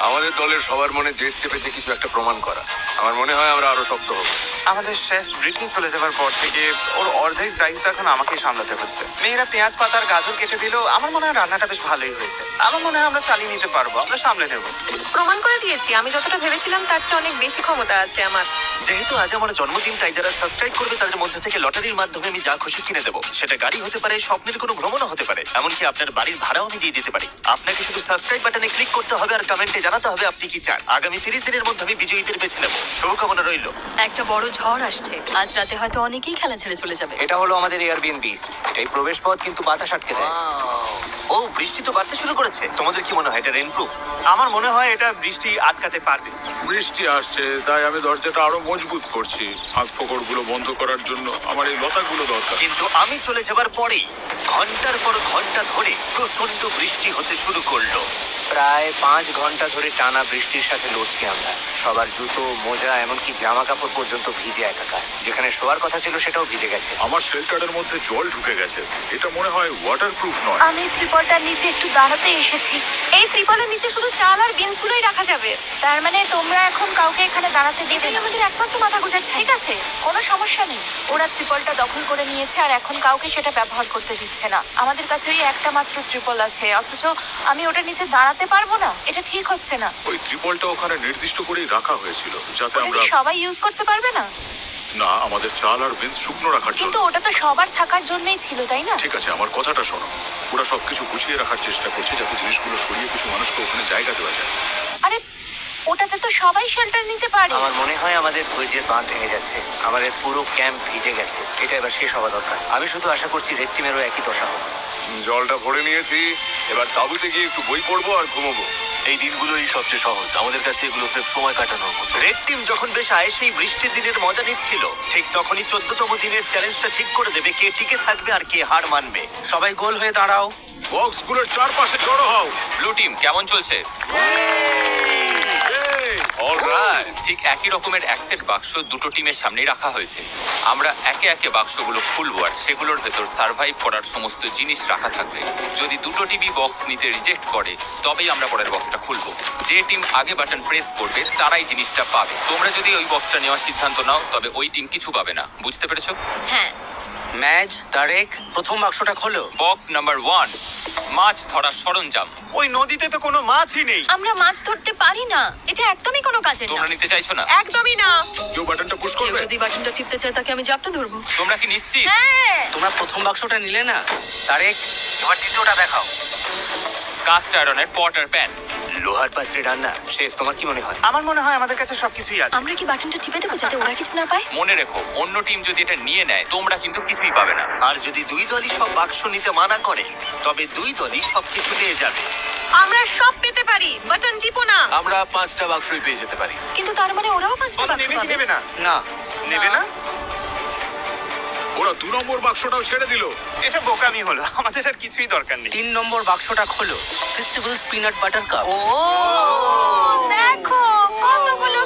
আমাদের দলের সবার মনে জেদ চেপেছে কিছু একটা প্রমাণ করা। আমার মনে হয় আমরা আরো শক্ত হবো। আমাদের শেফ ব্রিটনি চলে যাওয়ার পর থেকে ওর অর্ধেক দায়িত্ব এখন আমাকেই সামলাতে হচ্ছে। মেয়েরা পেঁয়াজ পাতার গাজর কেটে দিলেও আমার মনে হয় রান্নাটা বেশ ভালোই হয়েছে। আমার মনে হয় আমরা চালিয়ে নিতে পারবো, আমরা সামলে নেবো। প্রমাণ করে দিয়েছি আমি যতটা ভেবেছিলাম তার চেয়ে অনেক বেশি ক্ষমতা আছে আমার। যেহেতু আজ আমার জন্মদিন, তাই যারা সাবস্ক্রাইব করবে তাদের মধ্যে থেকে লটারির মাধ্যমে আমি যা খুশি কিনে দেবো। সেটা গাড়ি হতে পারে, স্বপ্নের কোনো ভ্রমণও হতে পারে, এমনকি আপনার বাড়ির ভাড়াও আমি দিয়ে দিতে পারি। আপনাকে শুধু সাবস্ক্রাইব বাটনে ক্লিক করতে হবে আর কমেন্টে জানাতে হবে আপনি কি চান। আগামী 30 দিনের মধ্যে আমি বিজয়ীদের বেছে নেবো। শুভকামনা রইল। একটা বড় ঝড় আসছে, আজ রাতে হয়তো অনেকেই খেলা ছেড়ে চলে যাবে। এটা হলো আমাদের এয়ারবিএনবি। এটাই প্রবেশ পথ, কিন্তু বাতাস আটকে দেয়। ও, বৃষ্টি তো বাড়তে শুরু করেছে। তোমাদের কি মনে হয় এটা রেইন প্রুফ? আমার মনে হয় এটা বৃষ্টি আটকাতে পারবে। বৃষ্টি আসছে, তাই আমি দরজাটা আরো মজবুত করছি। ফাঁক ফোকরগুলো বন্ধ করার জন্য আমার এই লতাগুলো দরকার। কিন্তু আমি চলে যাবার পরেই ঘন্টার পর ঘন্টা ধরে প্রচন্ড বৃষ্টি হতে শুরু করলো। প্রায় 5 ঘন্টা ধরে টানা বৃষ্টির সাথে লড়ছি আমরা। সবার জুতো, মোজা, এমনকি জামা কাপড় পর্যন্ত ভিজে একাকার। যেখানে শোয়ার কথা ছিল সেটাও ভিজে গেছে। আমার শেল্টারের মধ্যে জল ঢুকে গেছে। এটা মনে হয় ওয়াটারপ্রুফ নয়। আমি ত্রিপলটার নিচে একটু দাঁড়াতে এসেছি। এই ত্রিপলের নিচে শুধু চাল আর বিনস গুলোই রাখা যাবে। তার মানে তোমরা এখন কাউকে এখানে দাঁড়াতে দেবে এটাই না? আমাদের একমাত্র মাথা গোজার ঠিক আছে, কোনো সমস্যা নেই। ওরা ত্রিপলটা দখল করে নিয়েছে আর এখন কাউকে সেটা ব্যবহার করতে দিচ্ছে না। আমাদের কাছে ওই একটা মাত্র ত্রিপল আছে, অথচ আমি ওটার নিচে দাঁড়াতে পারবো না। এটা ঠিক হচ্ছে না। ওই ত্রিপলটা ওখানে নির্দিষ্ট করেই রাখা হয়েছিল যাতে ওটা আমরা কি সবাই ইউজ করতে পারবে না? না, আমাদের চাল আর বিনস শুকনো রাখার জন্য। কিন্তু ওটা তো সবার থাকার জন্যই ছিল, তাই না? ঠিক আছে, আমার কথাটা শোনো। ওরা সবকিছু গুছিয়ে রাখার চেষ্টা করছে যাতে জিনিসগুলো সরিয়ে কিছু মানুষকে ওখানে জায়গা দেওয়া যায়। আরে ওটাতে তো সবাই শেল্টার নিতে পারে। আমার মনে হয় আমাদের ধৈর্যের বাঁধ ভেঙে যাচ্ছে। আমাদের পুরো ক্যাম্প ভিজে গেছে। এটা এবার শেষ হওয়া দরকার। আমি শুধু আশা করছি রেড টিমেরও একই দশা হোক। জলটা ভরে নিয়েছি, এবার তাঁবুতে গিয়ে একটু বই পড়বো আর ঘুমোবো। এই দিনগুলোই সবচেয়ে সহজ। আমাদের কাছে এগুলো স্রেফ সময় কাটানোর মতো। রেড টিম যখন বেশ আয়েসেই বৃষ্টির দিনের মজা নিচ্ছিল, ঠিক তখনই 14তম দিনের চ্যালেঞ্জটা ঠিক করে দেবে কে টিকে থাকবে আর কে হার মানবে। সবাই গোল হয়ে দাঁড়াও। বক্সগুলোর চারপাশে জড়ো হও। ব্লু টিম কেমন চলছে? অলরাইট, ঠিক একই রকমের এক সেট বাক্স দুটো টিমের সামনেই রাখা হয়েছে। আমরা একে একে বাক্সগুলো খুলবো আর সেগুলোর ভেতর সার্ভাইভ করার সমস্ত জিনিস রাখা থাকবে। যদি দুটো টিমই বক্স নিতে রিজেক্ট করে তবেই আমরা পরের বক্সটা খুলবো। যে টিম আগে বাটন প্রেস করবে তারাই জিনিসটা পাবে। তোমরা যদি ওই বক্সটা নেওয়ার সিদ্ধান্ত নাও তবে ওই টিম কিছু পাবে না। বুঝতে পেরেছো? হ্যাঁ, ম্যাজ, তারেক, প্রথম বাক্সটা খোলো। বক্স নাম্বার 1, মাছ ধরার সরঞ্জাম। ওই নদীতে তো কোনো মাছই নেই। আমরা মাছ ধরতে পারি না, এটা একদমই কোনো কাজের না। তোমরা নিতে চাইছো না? একদমই না। কেউ বাটনটা পুশ কেউ করবে? যদি বাটনটা টিপতে চায় তাকে আমি জাপটা ধরবো। তোমরা কি নিশ্চিত? হ্যাঁ, তোমরা প্রথম বাক্সটা নিলে না? তারেক, এবার দ্বিতীয়টা দেখাও। কাস্ট আয়রনের পটার প্যান। লোহার পাত্রে রান্না। শেফ, তোমার কি মনে হয়? আমার মনে হয় আমাদের কাছে সবকিছুই আছে। আমরা কি বাটনটা টিপে দেবো যাতে ওরা কিছু না পায়? মনে রেখো, অন্য টিম যদি এটা নিয়ে নেয় তোমরা কিন্তু কিছুই পাবে না। আর যদি দুই দলই সব বাক্স নিতে মানা করে, তবে দুই দলই সবকিছু পেয়ে যাবে। আমরা সব পেতে পারি, বাটন টিপো না। আমরা 5টা বাক্সই পেয়ে যেতে পারি। কিন্তু তার মানে ওরাও 5টা বলো, বাক্স নেবে কি পাবে। নেবে না? না। নেবে না? ওরা 2 নম্বর বাক্সটাও ছেড়ে দিল। এটা বোকামি হলো। আমাদের আর কিছুই দরকার নেই। 3 নম্বর বাক্সটা খোলো। Festivals peanut butter cup. দেখো কতগুলো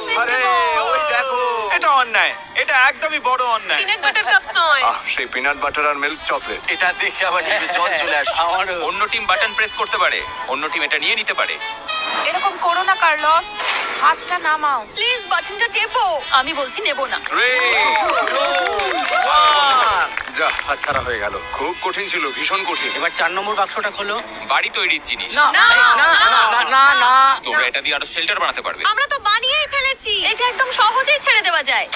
ওই দেখো। এটা অন্যায়, এটা একদমই বড় অন্যায়। পিনাট বাটার কাপস নয়। সেই পিনাট বাটার আর মিল্ক চকলেট। এটা দেখে আবার জিভে জল চলে আসছে। অন্য টিম বাটন প্রেস করতে পারে, অন্য টিম এটা নিয়ে নিতে পারে। এরকম করো না কার্লস, হাতটা নামাও। প্লিজ বাটনটা টেপো। আমি বলছি নেব না। 3, 2, 1। যা, হাতছাড়া হয়ে গেল। খুব কঠিন ছিল, ভীষণ কঠিন। এবার 4 নম্বর বাক্সটা খোলো। বাড়ি তৈরির জিনিস। না না না না। তোমরা এটা দিয়ে আরো শেল্টার বানাতে পারবে। আমরা তো বানিয়েই ফেলেছি। এটা একদম সহজেই ছেড়ে দেওয়া যায়।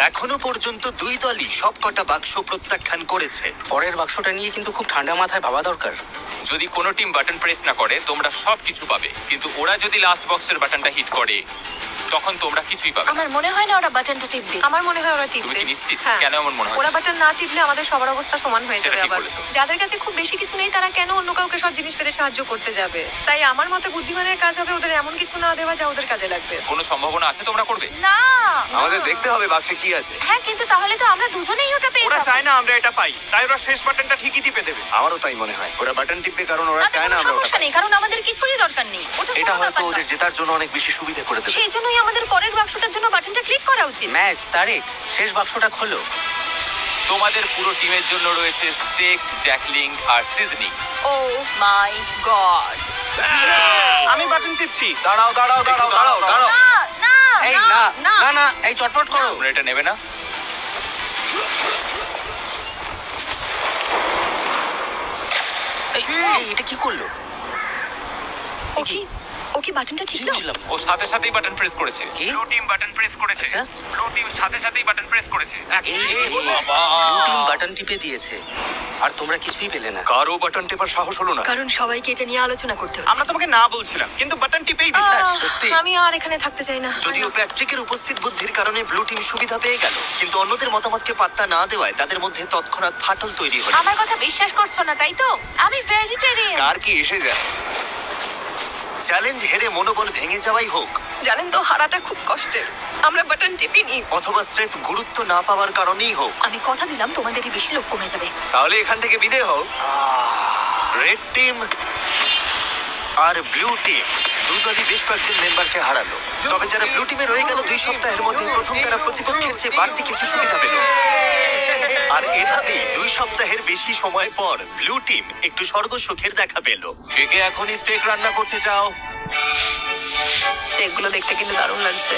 এখনো পর্যন্ত দুই দলই সবকটা বাক্স প্রত্যাখ্যান করেছে। পরের বাক্সটা নিয়ে কিন্তু খুব ঠান্ডা মাথায় ভাবা দরকার। যদি কোনো টিম বাটন প্রেস না করে তোমরা সব কিছু পাবে, কিন্তু ওরা যদি লাস্ট বক্সের বাটনটা হিট করে তখন তোমরা কিছুই পাবে না। আমার মনে হয় না ওরা বাটনটা টিপবে। আমার মনে হয় ওরা তুমি টিপবে। কি নিশ্চিত? হ্যাঁ। কেন এমন মনে ওরা হচ্ছে? বাটন না টিপলে আমাদের সবার অবস্থা সমান হয়ে সেটা যাবে। ঠিক আবার বলেছো। যাদের কাছে খুব বেশি কিছু নেই তারা কেন অন্য কাউকে সব জিনিস পেতে সাহায্য করতে যাবে? তাই আমার মতে বুদ্ধিমানের কাজ হবে ওদের এমন কিছু না দেওয়া যা ওদের কাজে লাগবে। কোনো সম্ভাবনা আছে তোমরা করবে? না। আমাদের দেখতে হবে বাক্সে কি আছে। হ্যাঁ, কিন্তু তাহলে তো আমরা দুজনেই ওটা পেয়ে ওরা যাবো। চায় না আমরা এটা পাই, তাই ওরা শেষ বাটনটা ঠিকই টিপে দেবে। আমারও তাই মনে হয়। ওরা বাটন টিপবে কারণ ওরা তাতে চায় না কোনো আমরা ওটা সমস্যা পাই। নেই, কারণ আমাদের কিছুরই দরকার নেই। ওটা এটা কোনো হয়তো ব্যাপার ওদের না। জেতার জন্য অনেক বেশি সুবিধা করে দেবে। সেই জন্যই আমাদের পরের বাক্সটার জন্য বাটনটা ক্লিক করা উচিত। ম্যাচ, তারেক, শেষ বাক্সটা খোলো। তোমাদের পুরো টিমের জন্য রয়েছে স্টেক, জ্যাকলিং আর সিজনিং। ও মাই গড! আমি বাটন টিপছি। দাঁড়াও দাঁড়াও দাঁড়াও দাঁড়াও দাঁড়াও না এই না না না না, এই চটপট করো। তোমরা এটা নেবে না? এটা কি করলো? ও কি বাটনটা টিপলো? ও সাথে সাথেই বাটন প্রেস করেছে। কি? ব্লু টিম বাটন প্রেস করেছে। আচ্ছা। ব্লু টিম সাথে সাথেই বাটন প্রেস করেছে। ব্লু টিম বাটন টিপে দিয়েছে আর তোমরা কিছুই পেলে না। কারো বাটন টেপার সাহস হলো না। কারণ সবাইকে এটা নিয়ে আলোচনা করতে আমরা হচ্ছে। তোমাকে না বলছিলাম, কিন্তু বাটন টিপেই দিই। সত্যি? আমি আর এখানে থাকতে চাই না। যদিও প্যাট্রিকের উপস্থিত বুদ্ধির কারণে ব্লু টিম সুবিধা পেয়ে গেল, কিন্তু অন্যদের মতামতকে পাত্তা না দেওয়ায় তাদের মধ্যে তৎক্ষণাৎ ফাটল তৈরি হলো। আমার কথা বিশ্বাস করছো না তাই তো? আমি ভেজিটেরিয়ান। কার কি এসে যায়? চ্যালেঞ্জ হেরে মনোবল ভেঙে যাওয়াই হোক, জানেন তো হারাটা খুব কষ্টের। আমরা বাটন টিপিনি। অথবা স্রেফ গুরুত্ব না পাওয়ার কারণেই হোক, আমি কথা দিলাম তোমাদেরই বেশি লোক কমে যাবে। তাহলে এখান থেকে বিদে হও। রেড টিম আর ব্লু টিম দুদলই বেশ কয়েকজন মেম্বারকে হারালো। তবে যারা ব্লু টিমে রয়ে গেল 2 সপ্তাহের মধ্যে প্রথম তারা প্রতিপক্ষের চেয়ে বাড়তি কিছু সুবিধা পেল। আর এভাবেই 2 সপ্তাহের বেশি সময় পর ব্লু টিম একটু স্বর্গ সুখের দেখা পেল। কে কে এখনই স্টেক রান্না করতে চাও? স্টেকগুলো দেখতে কিন্তু দারুণ লাগছে।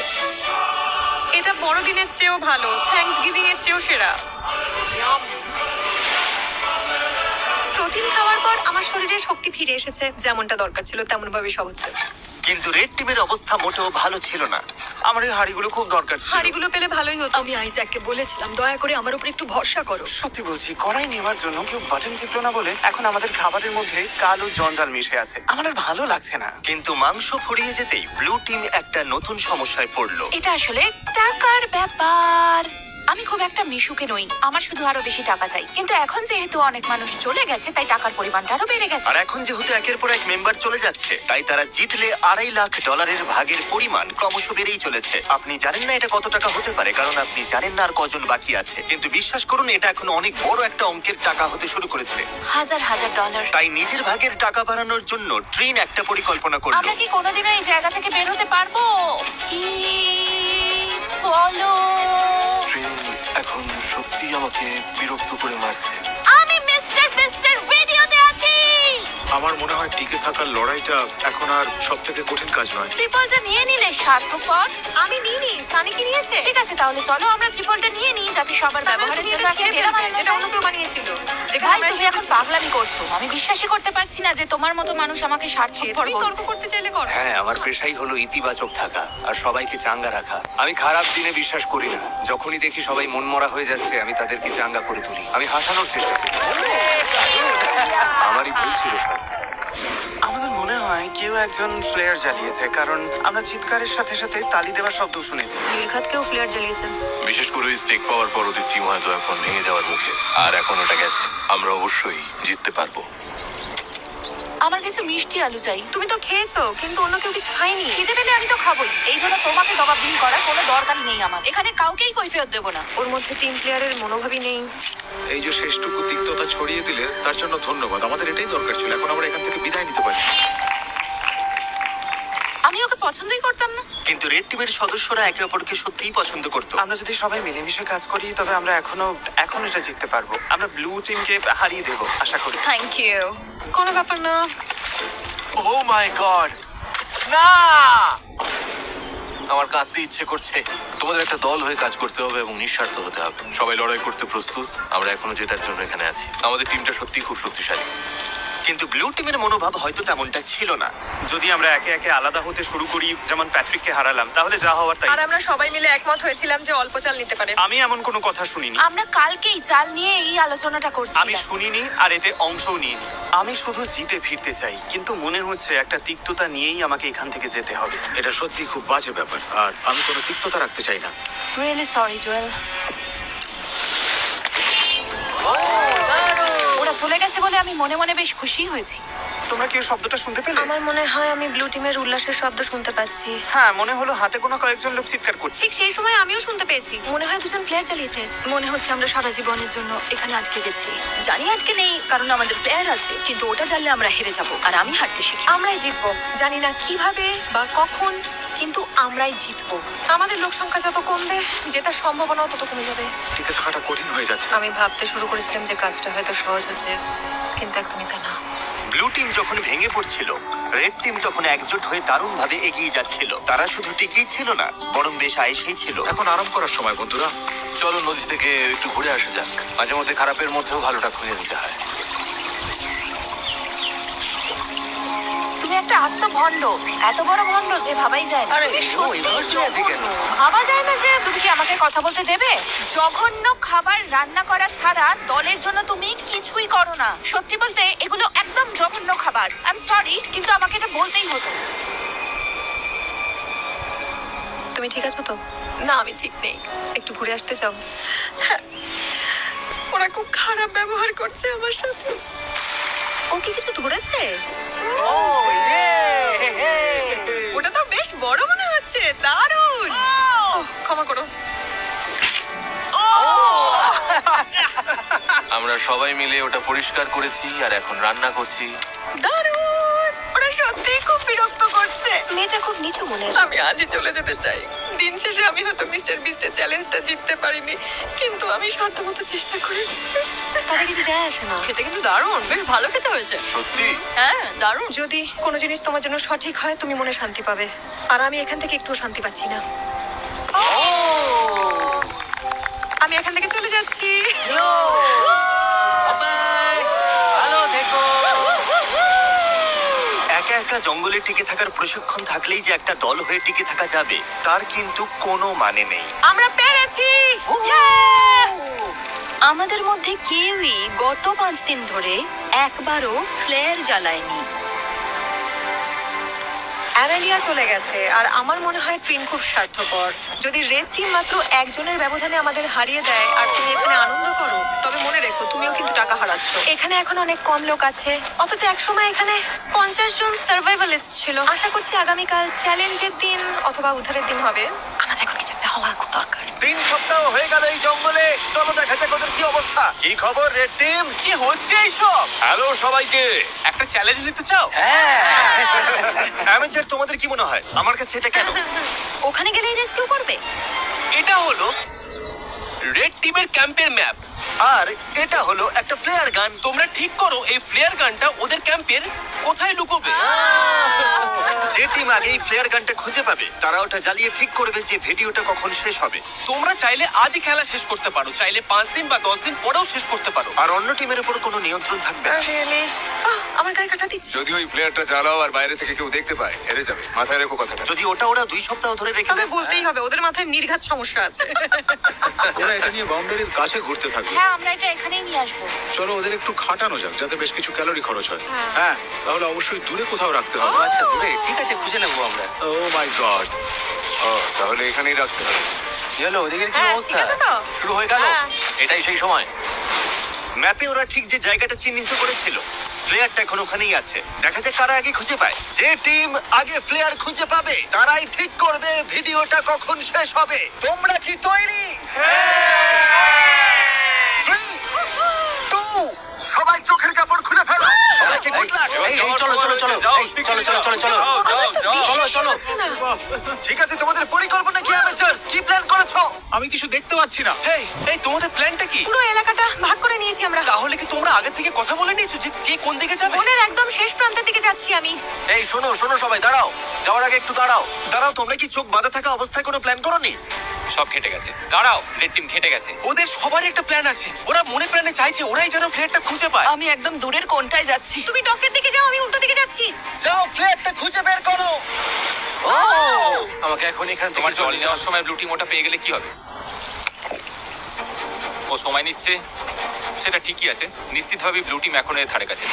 এটা বড়দিনের চেয়েও ভালো, থ্যাঙ্কস গিভিং এর চেয়েও সেরা। প্রোটিন খাওয়ার পর আমার শরীরে শক্তি ফিরে এসেছে, যেমনটা দরকার ছিল তেমন ভাবে সব হচ্ছে। কিন্তু রেড টিমের অবস্থা মোটেও ভালো ছিল না। আমার এই হাড়িগুলো খুব দরকার ছিল। হাঁড়িগুলো পেলে ভালোই হতো। আমি আইজ্যাককে বলেছিলাম দয়া করে আমার উপর একটু ভরসা করো। সত্যি বলছি, কড়াই নেওয়ার জন্য কেউ বাটন টিপলো না বলে এখন আমাদের খাবারের মধ্যে কালো জঞ্জাল মিশে আছে। আমার আর ভালো লাগছে না। কিন্তু মাংস ফুরিয়ে যেতেই ব্লু টিম একটা নতুন সমস্যায় পড়লো। এটা আসলে টাকার ব্যাপার। আমি খুব একটা মিশুকে নই, আমার শুধু আরো বেশি টাকা চাই। কিন্তু এখন যেহেতু অনেক মানুষ চলে গেছে তাই টাকার পরিমাণটা আরো বেড়ে গেছে। আর এখন যেহেতু একের পর এক মেম্বার চলে যাচ্ছে, তাই তারা জিতলে $2.5 লাখ ভাগের পরিমাণ ক্রমশ বেড়েই চলেছে। আপনি জানেন না এটা কত টাকা হতে পারে, কারণ আপনি জানেন না আর কজন বাকি আছে। কিন্তু বিশ্বাস করুন, এটা এখন অনেক বড় একটা অঙ্কের টাকা হতে শুরু করেছে। হাজার হাজার ডলার। তাই নিজের ভাগের টাকা বাড়ানোর জন্য ট্রিন একটা পরিকল্পনা করলো। আমরা কি কোনোদিনও এই জায়গা থেকে বের হতে পারবো? কি বলো? ট্রেন এখন সত্যি আমাকে বিরক্ত করে মারছে। আমি মিস্টার মিস্টার ভিডিওতে আছি। আমার মনে হয় টিকে থাকার লড়াইটা এখন আর সব থেকে কঠিন কাজ নয়। ট্রিপলটা নিয়ে নিলে স্বার্থপর। আমি নিইনি, সানি কি নিয়েছে? ঠিক আছে, তাহলে চলো আমরা ট্রিপলটা নিয়ে নিই যাতে সবার ব্যবহারের জন্য একটা ডেরা বানানো যেটা যায়। অন্য কেউ বানিয়েছিল। যেখানে ভাই, আমরা তুমি এখন পাগলামি করছো। আমি বিশ্বাসই করতে পারছি না যে তোমার মতো মানুষ আমাকে স্বার্থপর তুমি তর্ক বলছে। করতে চাইলে করো। হ্যাঁ, আমার পেশাই হলো ইতিবাচক থাকা আর সবাইকে চাঙ্গা রাখা। আমি খারাপ দিনে বিশ্বাস করি না। যখনই দেখি সবাই মনমরা হয়ে যাচ্ছে, আমি তাদেরকে চাঙ্গা করে তুলি। আমি হাসানোর চেষ্টা করি। আমারই ভুল ছিল সব। আমাদের মনে হয় কেউ একজন ফ্লেয়ার জ্বালিয়েছে, কারণ আমরা চিৎকারের সাথে সাথে তালি দেওয়ার শব্দ শুনেছি। নীলখাতকেও ফ্লেয়ার জ্বালিয়েছেন। বিশেষ করে ওই স্টেক পাওয়ার পর ওদের টিম হয়তো এখন ভেঙে যাওয়ার মুখে। আর এখন ওটা গেছে, আমরা অবশ্যই জিততে পারবো। আমার কিছু মিষ্টি আলু চাই। তুমি তো খেয়েছো, কিন্তু অন্য কেউ কিছু খায়নি। খিদে পেলে আমি তো খাবোই। এই জন্য তোমাকে জবাবদিহি করার কোনো দরকারই নেই আমার। এখানে কাউকেই কৈফিয়ত দেবো না। ওর মধ্যে টিম প্লেয়ারের মনোভাবই নেই। এই যে শেষটুকু তিক্ততা ছড়িয়ে দিলে তার জন্য ধন্যবাদ। আমাদের এটাই দরকার ছিল। এখন আমরা এখান থেকে বিদায় নিতে পারি। আমি ওকে পছন্দই করতাম না। কিন্তু রেড টিমের সদস্যরা একে অপরকে সত্যিই পছন্দ করতো। আমরা যদি সবাই মিলেমিশে কাজ করি তবে আমরা এখন এটা জিততে পারবো। আমরা ব্লু টিমকে হারিয়ে দেবো আশা করি। Thank you. কোনো ব্যাপার না। ও মাই গড, না! আমার কাঁদতে ইচ্ছে করছে। তোমাদের একটা দল হয়ে কাজ করতে হবে এবং নিঃস্বার্থ হতে হবে। সবাই লড়াই করতে প্রস্তুত। আমরা এখনো জেতার জন্য এখানে আছি। আমাদের টিমটা সত্যিই খুব শক্তিশালী। কিন্তু ব্লু টিমের মনোভাব হয়তো তেমনটা ছিল না। যদি আমরা একে একে আলাদা হতে শুরু করি, যেমন প্যাট্রিককে হারালাম, তাহলে যা হওয়ার তাই। আর আমরা সবাই মিলে একমত হয়েছিলাম যে অল্প চাল নিতে পারে। আমি এমন কোনো কথা শুনিনি। আমরা কালকেই চাল নিয়ে এই আলোচনাটা করছি। আমি শুনিনি আর এতে অংশও নিইনি। আমি শুধু জিতে ফিরতে চাই, কিন্তু মনে হচ্ছে একটা তিক্ততা নিয়েই আমাকে এখান থেকে যেতে হবে। এটা সত্যি খুব বাজে ব্যাপার, আর আমি কোনো তিক্ততা রাখতে চাই না। Really sorry Joel. ওরা চলে গেছে বলে আমি মনে মনে বেশ খুশি হয়েছি। তোমরা কি ওই শব্দটা শুনতে পেলে? আমার মনে হয় আমি ব্লু টিমের উল্লাসের শব্দ শুনতে পাচ্ছি। হ্যাঁ, মনে হলো হাতে গোনা কয়েকজন লোক চিৎকার করছে। ঠিক সেই সময় আমিও শুনতে পেয়েছি। মনে হয় দুজন প্লেয়ার চালিয়েছে। মনে হচ্ছে আমরা সারা জীবনের জন্য এখানে আটকে গেছি। জানি আটকে নেই, কারণ আমাদের প্লেয়ার আছে, কিন্তু ওটা জানলে আমরা হেরে যাব, আর আমি হারতে শিখি। আমরাই জিতবো, জানি না কিভাবে বা কখন, কিন্তু আমরাই জিতবো। আমাদের লোক সংখ্যা যত কমবে, জেতার সম্ভাবনাও তত কমে যাবে। টিকে থাকাটা কঠিন হয়ে যাচ্ছে। আমি ভাবতে শুরু করেছিলাম যে কাজটা হয়তো সহজ হচ্ছে, কিন্তু একদমই তা না। ব্লু টিম যখন ভেঙে পড়ছিল, রেড টিম তখন একজোট হয়ে দারুণভাবে এগিয়ে যাচ্ছিল। তারা শুধু টিকেই ছিল না, বরং বেশ আয়েসেই ছিল। এখন আরাম করার সময় বন্ধুরা। চলো নদী থেকে একটু ঘুরে আসা যাক। মাঝে মধ্যে খারাপের মধ্যেও ভালোটা খুঁজে নিতে হয়। তুমি একটা আস্ত ভণ্ড, এত বড় ভণ্ড যে ভাবাই যায় না। তুমি সত্যিই জঘন্য। ভাবা যায় না যে তুমি কি আমাকে কথা বলতে দেবে? জঘন্য খাবার রান্না করা ছাড়া দলের জন্য তুমি কিছুই করো না। সত্যি বলতে এগুলো একদম জঘন্য খাবার। আই এম সরি, কিন্তু আমাকে এটা বলতেই হতো। তুমি ঠিক আছো তো? না, আমি ঠিক নেই। একটু ঘুরে আসতে চাও? হ্যাঁ, ওরা খুব খারাপ ব্যবহার করছে আমার সাথে। ও কি কিছু ধরেছে? ওটা তো বেশ বড় মনে হচ্ছে। দারুণ! ক্ষমা করো। আমরা সবাই মিলে ওটা পরিষ্কার করেছি আর এখন রান্না করছি। দারুণ! ওরা সত্যিই খুব বিরক্ত করছে। মেয়েটা খুব নিচু মনের। আমি আজই চলে যেতে চাই। দিন শেষে আমি হয়তো মিস্টার বিস্টের চ্যালেঞ্জটা জিততে পারিনি, কিন্তু আমি সাধ্যমতো চেষ্টা করেছি। তাতে কিছু যায় আসে না। খেতে কিন্তু দারুণ, বেশ ভালো খেতে হয়েছে। সত্যি? হ্যাঁ, দারুণ। যদি কোনো জিনিস তোমার জন্য সঠিক হয়, তুমি মনে শান্তি পাবে। আর আমি এখান থেকে একটু শান্তি পাচ্ছি না। আমি এখান থেকে চলে যাচ্ছি। একা একা জঙ্গলে টিকে থাকার প্রশিক্ষণ থাকলেই যে একটা দল হয়ে টিকে থাকা যাবে, তার কিন্তু কোনো মানে নেই। আমরা পেরেছি! আমাদের মধ্যে কেউই গত 5 দিন ধরে একবারও ফ্লেয়ার জ্বালায়নি। অ্যারালিয়া চলে গেছে, আর আমার মনে হয় ট্রিন খুব স্বার্থপর। যদি রেড টিম মাত্র একজনের ব্যবধানে আমাদের হারিয়ে দেয় আর তুমি এখানে আনন্দ করো, তবে মনে রেখো তুমিও কিন্তু টাকা হারাচ্ছ। এখানে এখন অনেক কম লোক আছে, অথচ একসময় এখানে 50 জন সার্ভাইভালিস্ট ছিল। আশা করছি আগামীকাল চ্যালেঞ্জের দিন অথবা উদ্ধারের দিন হবে। আমাদের এখন কিছু একটা হওয়া খুব দরকার। 3 সপ্তাহ হয়ে গেল এই জঙ্গলে। চলো দেখা যাক ওদের কি অবস্থা। কি খবর রেড টিম? কি হচ্ছে এইসব? হ্যালো সবাইকে। একটা চ্যালেঞ্জ নিতে চাও? অ্যামেচার, তোমাদের কি মনে হয় আমার কাছে এটা কেন? ওখানে গেলেই রেস্কিউ করবে। এটা হলো রেড টিমের ক্যাম্পের ম্যাপ। আর এটা হলো একটা ফ্লেয়ার গান। তোমরা ঠিক করো এই ফ্লেয়ার গানটা ওদের ক্যাম্পের কোথায় লুকোবে। যে টিম আগে এই ফ্লেয়ার গানটা খুঁজে পাবে, তারা ওটা জ্বালিয়ে ঠিক করবে যে ভিডিওটা কখন শেষ হবে। তোমরা চাইলে আজই খেলা শেষ করতে পারো, চাইলে 5 দিন বা 10 দিন পরেও শেষ করতে পারো। আর অন্য টিমের উপর কোনো নিয়ন্ত্রণ থাকবে না। Really? আমার গায়ে কাটা দিচ্ছে। যদি ওই ফ্লেয়ারটা জ্বালাও আর বাইরে থেকে কেউ দেখতে পায়, হেরে যাবে। মাথায় রেখো কথাটা। যদি ওটা ওরা 2 সপ্তাহ ধরে রেখে তবে দেয়, বলতেই হবে ওদের মাথায় নির্ঘাত সমস্যা আছে। ওরা এটা নিয়ে বাউন্ডারির কাছে ঘুরতে থাকবে। হ্যাঁ, আমরা এটা এখানেই নিয়ে আসবো। চলো ওদের একটু খাটানো যাক, যাতে বেশ কিছু ক্যালোরি খরচ হয়। হ্যাঁ, তাহলে অবশ্যই দূরে কোথাও রাখতে হবে। আচ্ছা দূরে, ঠিক আছে, খুঁজে নেবো আমরা। ও মাই গড। ও, তাহলে এখানেই রাখতে হবে। চলো ওদিকের কি হ্যাঁ, অবস্থা? ঠিক আছে তো? শুরু হয়ে গেল। হ্যাঁ। এটাই সেই সময়। ম্যাপে ওরা ঠিক যে জায়গাটা চিহ্নিত করেছিল, ফ্লেয়ারটা এখন ওখানেই আছে। দেখা যাক কারা আগে খুঁজে পায়। যে টিম আগে ফ্লেয়ার খুঁজে পাবে, তারাই ঠিক করবে ভিডিওটা কখন শেষ হবে। তোমরা কি তৈরি? 3, 2, সবাই চোখের কাপড় খুলে ফেলো। সবাইকে গুড লাক। চলো চলো চলো চলো। ঠিক আছে, তোমাদের পরিকল্পনা কি অ্যামেচারস? কি প্ল্যান করেছো? আমি কিছু দেখতে পাচ্ছি না। হেই, এই তোমাদের প্ল্যানটা কি? পুরো এলাকাটা ভাগ করে নিয়েছি আমরা। তাহলে কি তোমরা আগে থেকে কথা বলে নিয়েছো যে কে কোন দিকে যাবে? বনের একদম শেষ প্রান্তের দিকে যাচ্ছি আমি। এই শোনো শোনো সবাই, দাঁড়াও। যাওয়ার আগে একটু দাঁড়াও। দাঁড়াও, তোমরা কি চোখ বাঁধা থাকা অবস্থায় কোনো প্ল্যান করোনি? সব খেটে গেছে। দাঁড়াও, রেড টিম খেটে গেছে। ওদের সবারই একটা প্ল্যান আছে। ওরা মনে প্রাণে চাইছে ওরাই যেন ফ্লেয়ারটা খুঁজে পায়। আমি একদম দূরের কোণটায় যাচ্ছি। তুমি ডকের দিকে যাও, আমি উল্টো দিকে যাচ্ছি। যাও, ফ্লেয়ারটা খুঁজে বের করো। ও আমাকে এখন এখান তোমার থেকে জল জল নেওয়ার সময় ব্লু টিম ওটা পেয়ে গেলে কি হবে? ও সময় নিচ্ছে, সেটা ঠিকই আছে। নিশ্চিতভাবে ব্লু টিম এখন এর ধারে কাছে।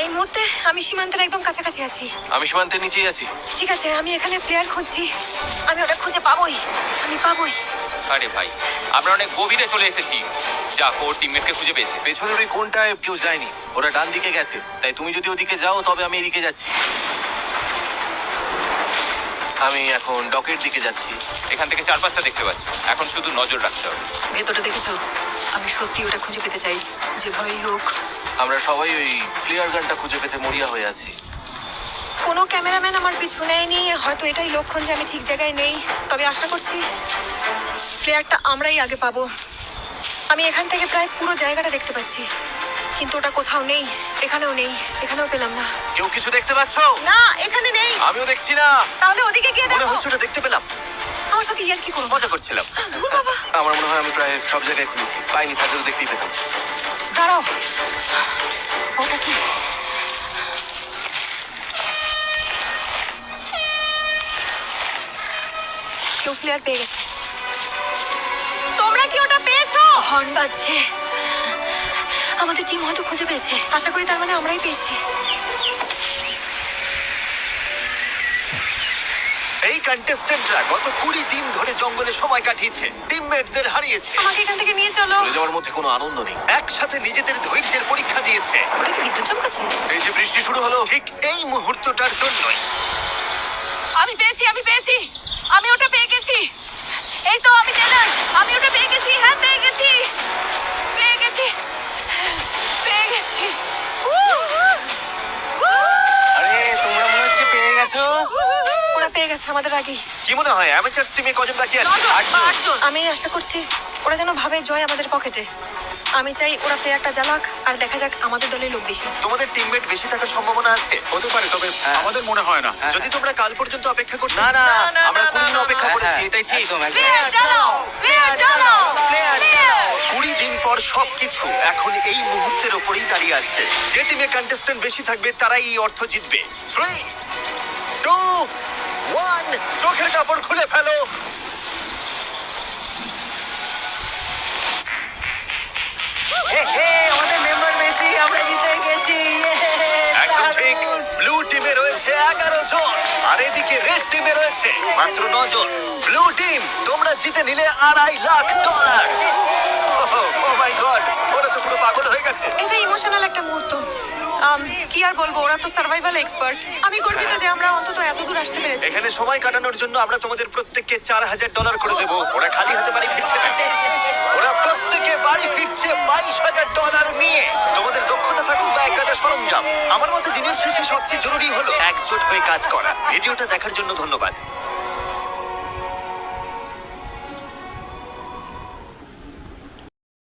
এই মুহূর্তে আমি সীমান্তের একদম কাছাকাছি আছি। আমি সীমান্তের নিচেই আছি। ঠিক আছে, আমি এখানে প্লেয়ার খুঁজছি। আমি ওটা খুঁজে পাবোই, আমি পাবোই। আরে ভাই, আমরা অনেক গভীরে চলে এসেছি। যা ওর টিমমেটকে খুঁজে পেয়েছে। পেছনের ওই কোনটায় কেউ যায়নি, ওরা ডান দিকে গেছে। তাই তুমি যদি ওদিকে যাও তবে আমি এদিকে যাচ্ছি। আমি এখন ডকের দিকে যাচ্ছি। এখান থেকে 4-5টা দেখতে পাচ্ছ, এখন শুধু নজর রাখতে হবে। ভেতরটা দেখেছো? আমি সত্যি ওটা খুঁজে পেতে চাই, যেভাবেই হোক। আমরা সবাই ওই ফ্লেয়ার গানটা খুঁজে পেতে মরিয়া হয়ে আছি। কোনো ক্যামেরাম্যান আমার পিছু নেয়নি, হয়তো এটাই লক্ষণ যে আমি ঠিক জায়গায় নেই। তবে আশা করছি প্লেয়ারটা আমরাই আগে পাবো। আমি এখান থেকে প্রায় পুরো জায়গাটা দেখতে পাচ্ছি, কিন্তু ওটা কোথাও নেই। এখানেও নেই, এখানেও পেলাম না। কেউ কিছু দেখতে পাচ্ছ? না, এখানে নেই। আমিও দেখছি না। তাহলে ওদিকে গিয়ে মনে দেখো। হচ্ছে ওটা দেখতে পেলাম। আমার সাথে ইয়ার কি করবো? মজা করছিলাম। ধুর বাবা। আমার মনে হয় আমি প্রায় সব জায়গায় খুঁজেছি, পাইনি। থাকলেও দেখতেই পেতাম। দাঁড়াও, ওটা কি? কেউ প্লেয়ার পেয়ে গেছে। তোমরা কি ওটা পেয়েছো? হর্ন বাজছে। আমাদের টিম হয়তো খুঁজে পেয়েছে। আশা করি তার মানে আমরাই পেয়েছি। এই কন্টেস্টেন্টরা গত 20 দিন ধরে জঙ্গলে সময় কাটিয়েছে, টিমমেটদের হারিয়েছে, আমাকে এখান থেকে নিয়ে চলো। চলে যাওয়ার মধ্যে কোনো আনন্দ নেই। একসাথে নিজেদের ধৈর্যের পরীক্ষা দিয়েছে। ওটা কি বিদ্যুৎ চমকাচ্ছে? এই যে বৃষ্টি শুরু হলো, ঠিক এই মুহূর্তটার জন্যই। আমি পেয়েছি, আমি পেয়েছি, আমি ওটা পেয়ে গেছি। এই তো আমি টেলার, আমি ওটা পেয়ে গেছি। হ্যাঁ, পেয়ে গেছি, পেয়ে গেছি, পেয়ে গেছি। আরে তোমরা মনে হচ্ছে পেয়ে গেছো। ওরা পেয়ে গেছে আমাদের আগেই। কি মনে হয় অ্যামেচার টিমে কজন বাকি আছে? 8 আমি আশা করছি ওরা যেন ভাবে জয় আমাদের পকেটে। আমি চাই ওরা প্লেয়ারটা জ্বালাক, আর দেখা যাক আমাদের দলে লোক বেশি আছে। তোমাদের টিমমেট বেশি থাকার সম্ভাবনা আছে। হতে পারে, তবে আমাদের মনে হয় না। যদি তোমরা কাল পর্যন্ত অপেক্ষা করতে। না না, না, আমরা না, 20 দিন না, অপেক্ষা না, করেছি, এটাই ঠিক। প্লেয়ার চালাও, প্লেয়ার চালাও, প্লেয়ার। 20 দিন পর সবকিছু এখন এই মুহূর্তের উপরেই দাঁড়িয়ে আছে। যে টিমে কন্টেস্ট্যান্ট বেশি থাকবে তারাই এই অর্থ জিতবে। 3, 2, 1, চোখের কাপড় খুলে ফেলো। আমাদের মেম্বার বেশি, আমরা জিতে গেছি। একদম ঠিক। ব্লু টিমে রয়েছে 11 জন, আর এদিকে রেড টিমে রয়েছে মাত্র 9 জন। ব্লু টিম, তোমরা জিতে নিলে $2.5 লাখ। ও মাই গড, ওরা তো পুরো পাগল হয়ে গেছে। এটা ইমোশনাল একটা মুহূর্ত। কি আর বলবো, ওরা তো সার্ভাইভাল এক্সপার্ট। আমি গর্বিত যে আমরা অন্তত এত দূর আসতে পেরেছি। এখানে সময় কাটানোর জন্য আমরা তোমাদের প্রত্যেককে $4,000 করে দেবো। ওরা খালি হাতে বাড়ি ফিরছে না, ওরা প্রত্যেকে বাড়ি ফিরছে $22,000 নিয়ে। তোমাদের দক্ষতা থাকুক বা একটা সরঞ্জাম, আমার মতে দিনের শেষে সবচেয়ে জরুরি হলো একজোট হয়ে কাজ করা। ভিডিওটা দেখার জন্য ধন্যবাদ।